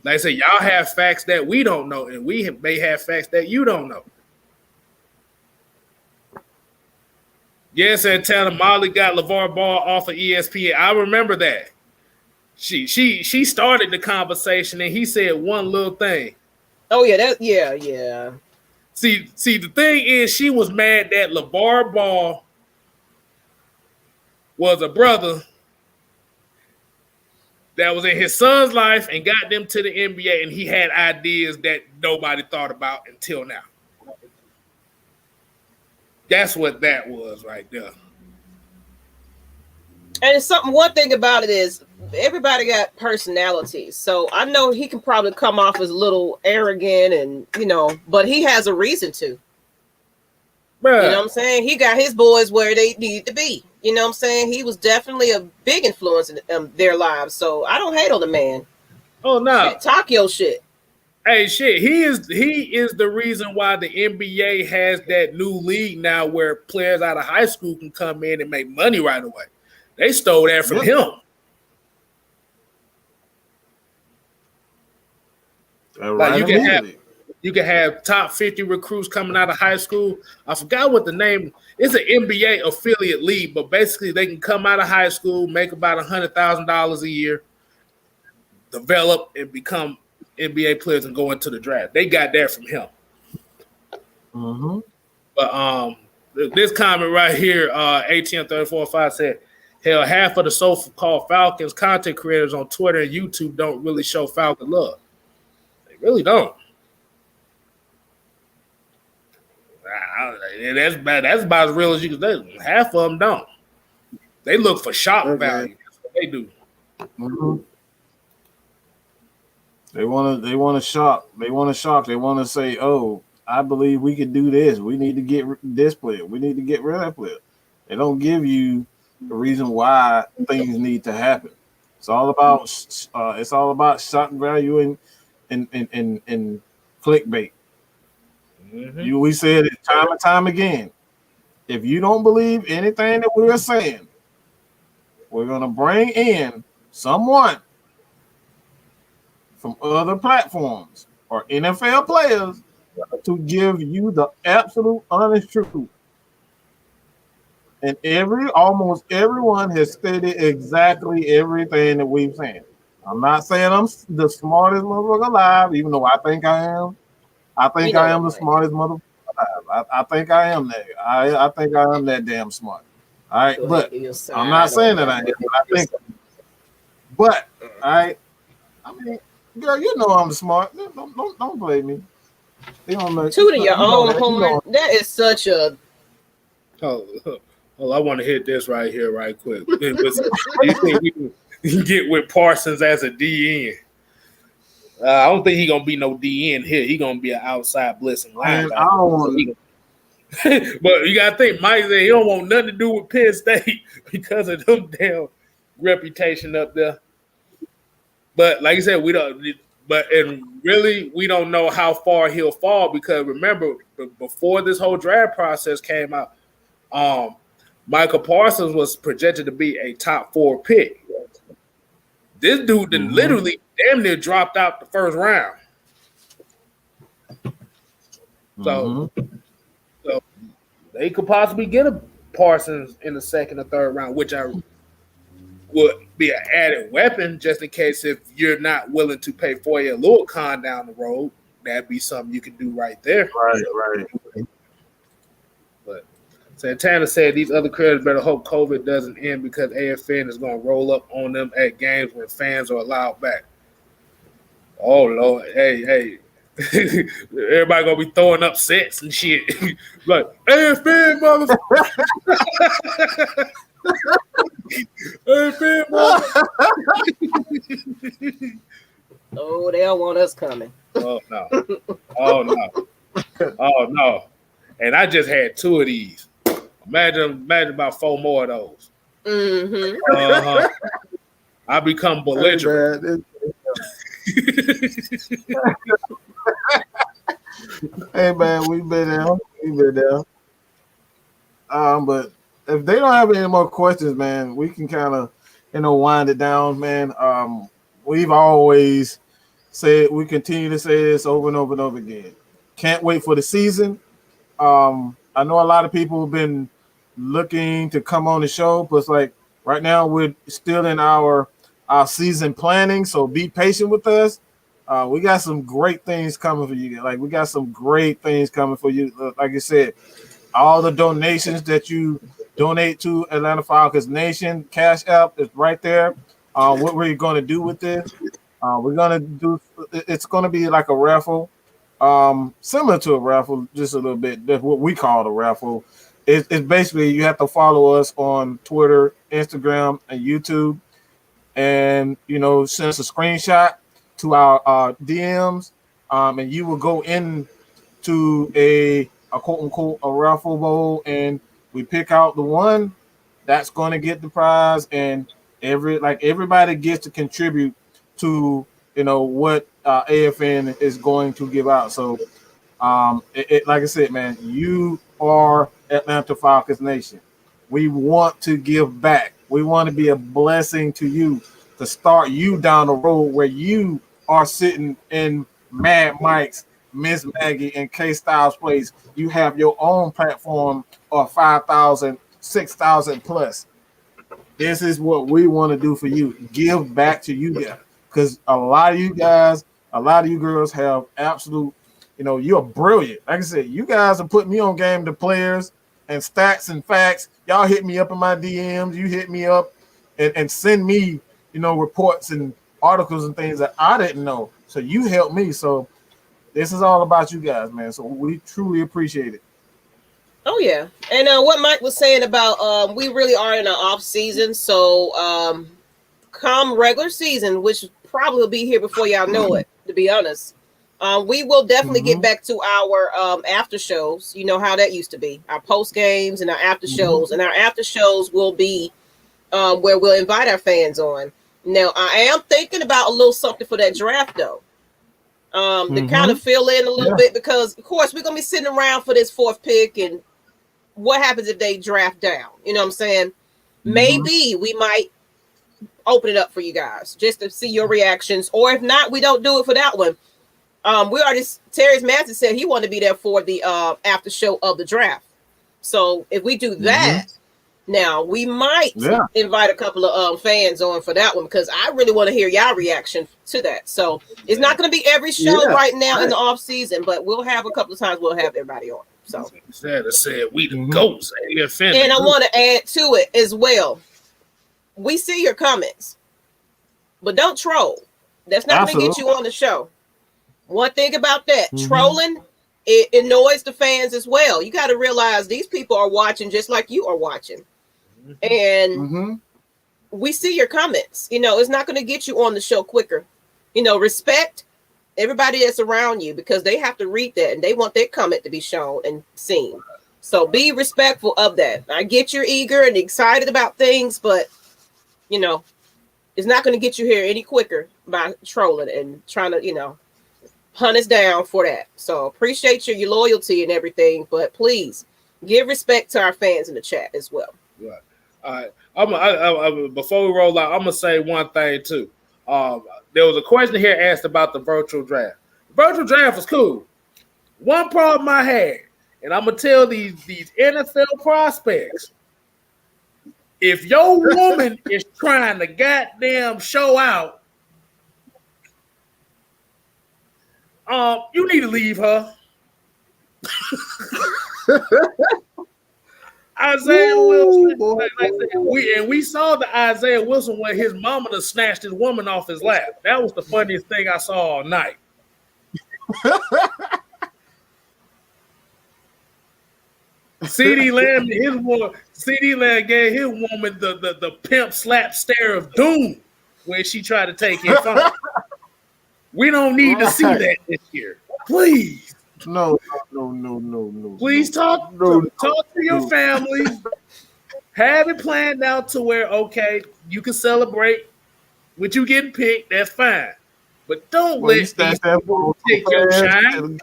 S2: Like I said, y'all have facts that we don't know, and we may have facts that you don't know. Yes, and telling Molly got LeVar Ball off of ESPN. I remember that. She started the conversation, and he said one little thing.
S1: Oh yeah, yeah.
S2: See, the thing is, she was mad that LeVar Ball was a brother that was in his son's life and got them to the NBA, and he had ideas that nobody thought about until now. That's what that was right there.
S1: And it's one thing about it is everybody got personalities. So I know he can probably come off as a little arrogant and, but he has a reason to.
S2: Bruh.
S1: You know what I'm saying? He got his boys where they need to be. You know what I'm saying? He was definitely a big influence in their lives. So I don't hate on the man.
S2: Oh, no.
S1: Talk your shit.
S2: Hey, shit. He is the reason why the NBA has that new league now where players out of high school can come in and make money right away. They stole that from him. Like you can You can have top 50 recruits coming out of high school. I forgot what the name. It's an NBA affiliate league, but basically they can come out of high school, make about $100,000 a year, develop and become NBA players and go into the draft. They got that from him.
S3: Mm-hmm.
S2: But this comment right here, ATM345 said, hell, half of the so-called Falcons content creators on Twitter and YouTube don't really show Falcon love. They really don't. That's bad. That's about as real as you can say. Half of them don't. They look for shock value. That's what they do.
S3: Mm-hmm. They want to shock. They want to shock. They want to say, "Oh, I believe we can do this. We need to get this player. We need to get rid of that player." They don't give you the reason why things need to happen. It's all about shock value and clickbait.
S2: Mm-hmm.
S3: We said it time and time again. If you don't believe anything that we're saying, we're gonna bring in someone from other platforms or NFL players to give you the absolute honest truth. And almost everyone has stated exactly everything that we've said. I'm not saying I'm the smartest motherfucker alive, even though I think I am. I think I am the smartest motherfucker alive. I think I am that. I think I am that damn smart. All right, but I'm not saying that I am. I think. But all right, I mean, girl, you know I'm smart. Don't blame me.
S1: Toot your own horn. That is such a.
S2: Oh, I want to hit this right here, right quick. You think we can get with Parsons as a DN? I don't think he's gonna be no DN here. He's gonna be an outside blitzing linebacker. But you gotta think, Mike said he don't want nothing to do with Penn State because of them damn reputation up there. But like I said, we don't. But really, we don't know how far he'll fall because remember, before this whole draft process came out, Michael Parsons was projected to be a top 4 pick. This dude then literally damn near dropped out the first round. So they could possibly get a Parsons in the second or third round, which I would be an added weapon just in case if you're not willing to pay for a little con down the road. That'd be something you can do right there.
S3: Right.
S2: But Santana said these other creators better hope COVID doesn't end because AFN is going to roll up on them at games when fans are allowed back. Oh, Lord. Hey. Everybody going to be throwing up sets and shit. Like, AFN, motherfucker. AFN, motherfucker.
S1: Oh, they don't want us coming.
S2: Oh, no. And I just had 2 of these. Imagine about 4 more of those.
S1: Mm-hmm.
S2: I become belligerent.
S3: Hey man, we've been there. But if they don't have any more questions, man, we can kind of, wind it down, man. We've always said, we continue to say this over and over and over again. Can't wait for the season. I know a lot of people have been looking to come on the show, but it's like right now we're still in our season planning, so be patient with us. We got some great things coming for you. Like like I said, all the donations that you donate to Atlanta Falcons Nation, Cash App is right there. What we're going to do with this, it's going to be like a raffle, similar to a raffle, just a little bit. That's what we call a raffle. It's basically you have to follow us on Twitter, Instagram, and YouTube, and send us a screenshot to our DMs, and you will go into a quote unquote a raffle bowl, and we pick out the one that's going to get the prize, and everybody gets to contribute to what AFN is going to give out. So like I said, man, you are Atlanta Falcons Nation. We want to give back. We want to be a blessing to you, to start you down the road where you are sitting in Mad Mike's Miss Maggie and Kstlyz Plays, you have your own platform of 5,000, 6,000 plus. This is what we want to do for you. Give back to you guys. Because a lot of you guys, a lot of you girls have absolute, you're brilliant. Like I said, you guys have put me on game to players and stats and facts. Y'all hit me up in my DMs. You hit me up and send me, reports and articles and things that I didn't know. So you helped me. So this is all about you guys, man. So we truly appreciate it.
S1: Oh yeah, and what Mike was saying about we really are in an off season, so come regular season, which probably will be here before y'all know it. To be honest, we will definitely get back to our after shows. You know how that used to be, our post games and our after shows, and our after shows will be where we'll invite our fans on. Now I am thinking about a little something for that draft though. To kind of fill in a little bit, because of course we're gonna be sitting around for this fourth pick, and what happens if they draft down? You know what I'm saying? Maybe we might open it up for you guys just to see your reactions, or if not, we don't do it for that one. We already, Terrence Madsen said he wanted to be there for the after show of the draft. So if we do that, now we might invite a couple of fans on for that one, because I really want to hear y'all reaction to that. So it's not going to be every show right now in the off season, but we'll have a couple of times we'll have everybody on. So
S2: said we the goats.
S1: And I want to add to it as well. We see your comments, but don't troll. That's not going to get you on the show. One thing about that, trolling, it annoys the fans as well. You got to realize these people are watching just like you are watching. And we see your comments. It's not going to get you on the show quicker. Respect everybody that's around you, because they have to read that and they want their comment to be shown and seen. So be respectful of that. I get you're eager and excited about things, but it's not going to get you here any quicker by trolling and trying to, hunt us down for that. So appreciate your loyalty and everything, but please give respect to our fans in the chat as well.
S2: Right. All right. Before we roll out, I'm gonna say one thing too. There was a question here asked about the virtual draft. The virtual draft was cool. One problem I had, and I'm gonna tell these NFL prospects: if your woman is trying to goddamn show out, you need to leave her. Isaiah Wilson, we saw the Isaiah Wilson when his mama done snatched his woman off his lap. That was the funniest thing I saw all night. CD Lamb gave his woman the pimp slap stare of doom when she tried to take him phone. We don't need to see that this year. Please.
S3: No.
S2: Please talk to your family. Have it planned out to where, okay, you can celebrate with you getting picked. That's fine. But don't let these people take your shine.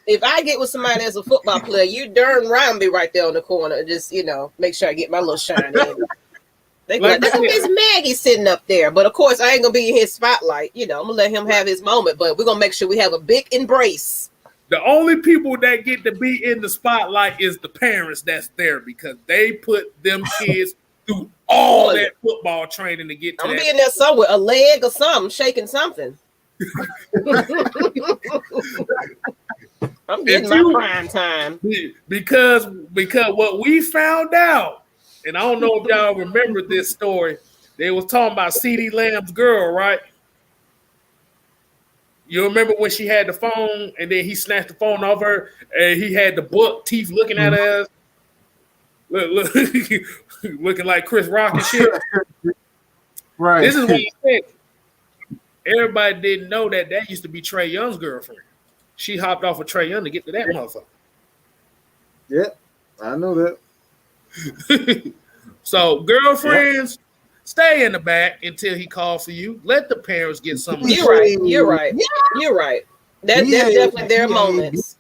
S2: If I get with somebody that's a football player, you darn right be right there on the corner. Just, make sure I get my little shine in. They like, look at Miss Maggie sitting up there. But of course, I ain't gonna be in his spotlight. I'm gonna let him have his moment, but we're gonna make sure we have a big embrace. The only people that get to be in the spotlight is the parents that's there, because they put them kids through all that football training to get to
S1: I'm being there somewhere, a leg or something, shaking something. I'm getting my prime time.
S2: Because what we found out, and I don't know if y'all remember this story. They was talking about CD Lamb's girl, right? You remember when she had the phone and then he snatched the phone off her and he had the buck teeth looking at her, look, looking like Chris Rock and shit.
S3: Right.
S2: This is what he said. Everybody didn't know that used to be Trae Young's girlfriend. She hopped off of Trae Young to get to that motherfucker.
S4: Yep, I know that.
S2: So, girlfriends, stay in the back until he calls for you. Let the parents get some.
S1: You're right. That's definitely their moments.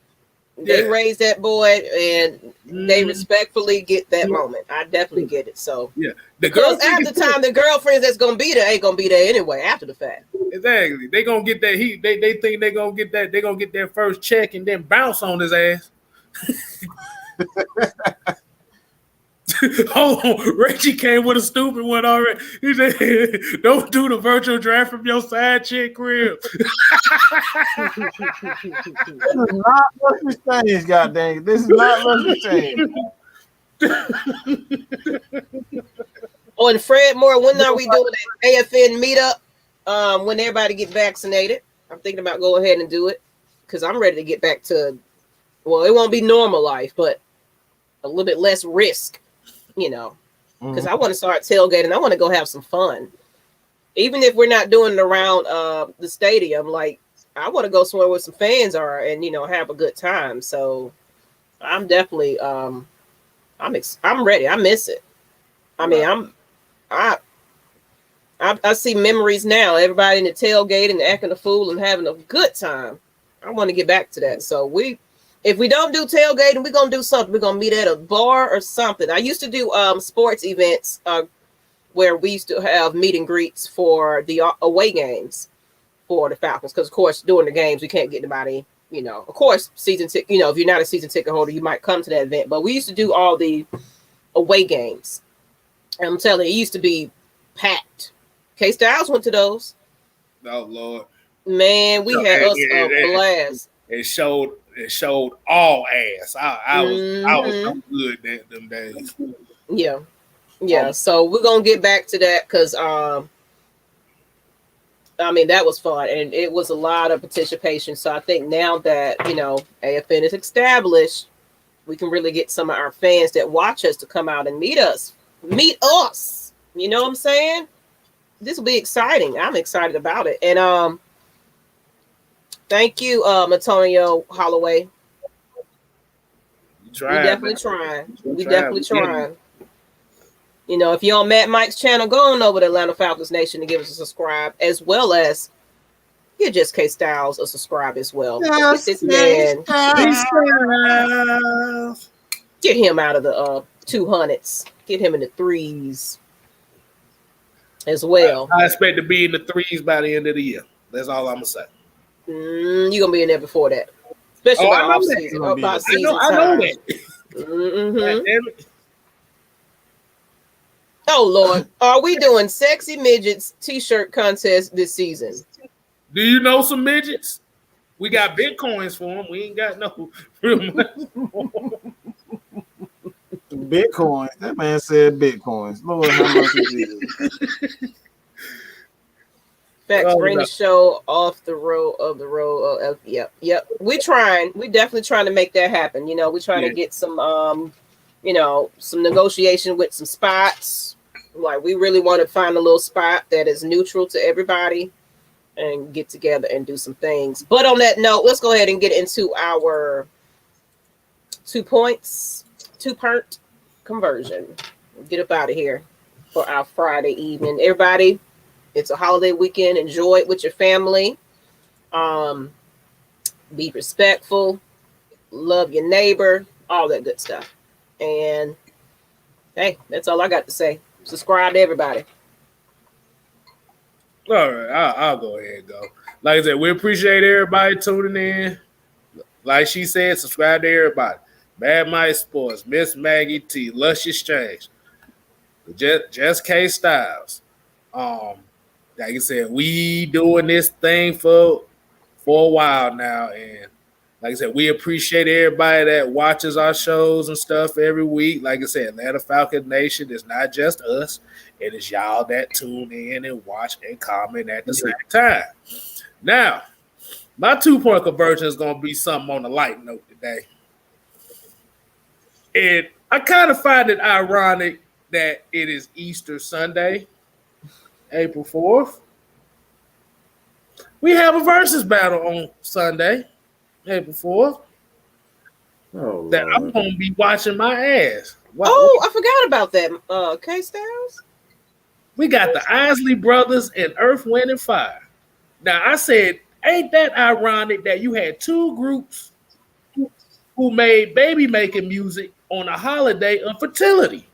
S1: They raised that boy, and they respectfully get that moment. I definitely get it. So
S2: the
S1: girls after the time, the girlfriends that's gonna be there ain't gonna be there anyway after the fact.
S2: Exactly. They gonna get that heat. They think they gonna get that. They gonna get their first check and then bounce on his ass. Hold on, Reggie came with a stupid one already. He said, "Don't do the virtual draft from your side chick crib."
S3: This is not Lucky Change, goddamn. This is not Lucky Change.
S1: Oh, and Fred Moore, when are we doing an AFN meetup? When everybody get vaccinated, I'm thinking about go ahead and do it because I'm ready to get back to. Well, it won't be normal life, but a little bit less risk. You know, because I want to start tailgating. I want to go have some fun. Even if we're not doing it around the stadium, like I want to go somewhere where some fans are and, you know, have a good time. So I'm definitely I'm ready. I miss it. I mean, I see memories now. Everybody in the tailgate and acting a fool and having a good time. I want to get back to that. So if we don't do tailgating, we're going to do something. We're going to meet at a bar or something. I used to do sports events where we used to have meet and greets for the away games for the Falcons. Because, of course, during the games, we can't get anybody, you know. Of course, season ticket, you know, if you're not a season ticket holder, you might come to that event. But we used to do all the away games. And I'm telling you, it used to be packed. KSTYLZ went to those.
S2: Oh, Lord.
S1: Man, we had us a blast.
S2: It showed all ass. I was so good them days.
S1: Yeah. So we're gonna get back to that because I mean that was fun and it was a lot of participation. So I think now that you know AFN is established, we can really get some of our fans that watch us to come out and meet us. You know what I'm saying? This will be exciting. I'm excited about it. And thank you, Antonio Holloway. We definitely trying. You know, if you're on Matt Mike's channel, go on over to Atlanta Falcons Nation to give us a subscribe, as well as give just Kstlyz a subscribe as well. Yes, this man, get him out of the 200s. Get him in the 3s as well.
S2: I expect to be in the 3s by the end of the year. That's all I'm gonna say.
S1: You're gonna be in there before that, especially about season. I know that. Mm-hmm. Oh Lord, are we doing sexy midgets t-shirt contest this season?
S2: Do you know some midgets? We got Bitcoins for them. We ain't got no real money.
S3: Bitcoins. That man said Bitcoins. Lord, how much is it?
S1: Facts, bring the show off the road. Yep. We definitely trying to make that happen. You know, we're trying to get some you know, some negotiation with some spots. Like we really want to find a little spot that is neutral to everybody and get together and do some things. But on that note, let's go ahead and get into our 2-part conversion. Get up out of here for our Friday evening. Everybody, it's a holiday weekend. Enjoy it with your family. Be respectful. Love your neighbor. All that good stuff. And hey, that's all I got to say. Subscribe to everybody.
S2: All right, I'll go ahead and go. Like I said, we appreciate everybody tuning in. Like she said, subscribe to everybody. Bad Mike Sports, Miss Maggie T, Luscious Change, just Kstlyz. Like I said, we doing this thing for a while now, and like I said, we appreciate everybody that watches our shows and stuff every week. Like I said, Atlanta Falcons Nation is not just us. It is y'all that tune in and watch and comment at the same time. Now, my 2-point conversion is going to be something on the light note today. And I kind of find it ironic that it is Easter Sunday, April 4th. We have a versus battle on Sunday, April 4th.
S3: Oh,
S2: that I'm going to be watching my ass.
S1: Wow. Oh, I forgot about that. Kstlyz?
S2: We got the Isley Brothers and Earth, Wind, and Fire. Now, I said, ain't that ironic that you had 2 groups who made baby making music on a holiday of fertility.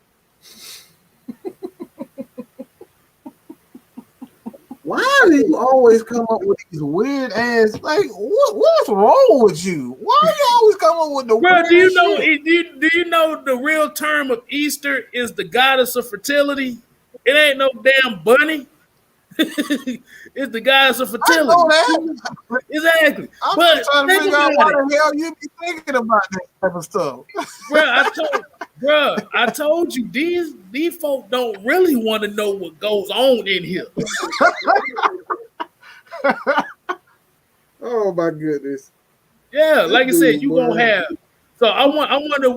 S4: Why do you always come up with these weird ass? Like, what's wrong with you? Why do you always come up with the
S2: Bro,
S4: weird
S2: do you know?
S4: shit?
S2: Do you know the real term of Easter is the goddess of fertility? It ain't no damn bunny. It's the goddess of fertility.
S4: I know that.
S2: Exactly.
S4: I'm
S2: But
S4: just trying to
S2: think
S4: figure out
S2: about
S4: why
S2: it.
S4: the hell you be thinking about that type of stuff.
S2: I told you these folk don't really want to know what goes on in here.
S4: Oh my goodness.
S2: Yeah, like I said, you
S4: Boy.
S2: gonna have. So I wonder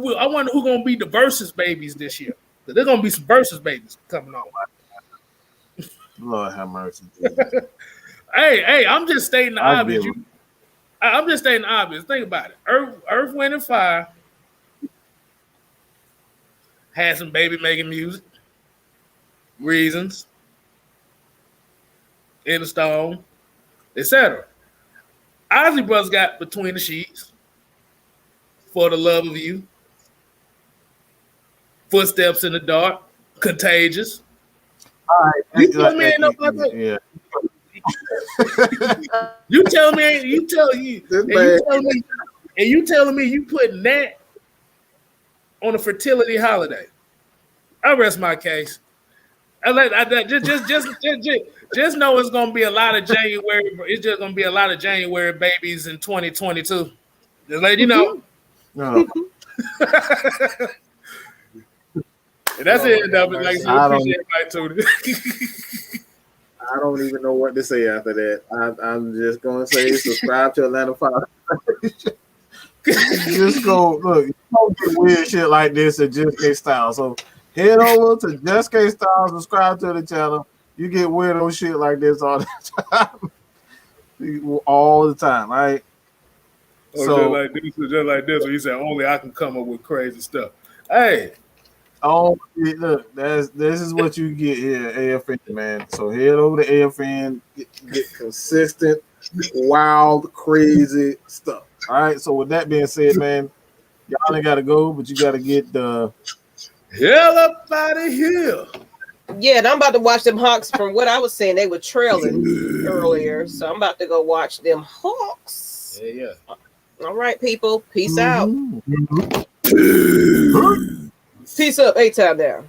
S2: who gonna be the versus babies this year. There's gonna be some versus babies coming on.
S4: Lord have mercy.
S2: Hey, I'm just stating the
S4: I
S2: obvious.
S4: give
S2: I'm just stating the obvious. Think about it. Earth, Wind, and Fire had some baby making music. Reasons. In the Stone, etc. Ozzy Brothers got Between the Sheets, For the Love of You, Footsteps in the Dark, Contagious.
S4: All right.
S2: You tell me ain't nobody.
S4: Yeah.
S2: You telling me you putting that on a fertility holiday? I rest my case. Just know it's gonna be a lot of January. It's just gonna be a lot of January babies in 2022. Just let you know.
S4: No.
S2: And that's the end of it. Like, so appreciate everybody tuning.
S4: I don't even know what to say after that. I'm just gonna say subscribe to Atlanta Falcons. Just go look. You don't get weird shit like this at Just Kstlyz. So head over to Just Kstlyz, subscribe to the channel. You get weirdo shit like this all the time. All the time, right?
S2: So just like this, when you say only I can come up with crazy stuff. Hey.
S4: Oh, look, this is what you get here, AFN, man. So head over to AFN, get consistent, wild, crazy stuff. All right. So with that being said, man, y'all ain't gotta go, but you gotta get the
S2: hell up out of here.
S1: Yeah, and I'm about to watch them Hawks. From what I was saying, they were trailing earlier, so I'm about to go watch them Hawks.
S2: Yeah.
S1: All right, people. Peace out.
S4: Mm-hmm.
S1: Peace up. 8 time down.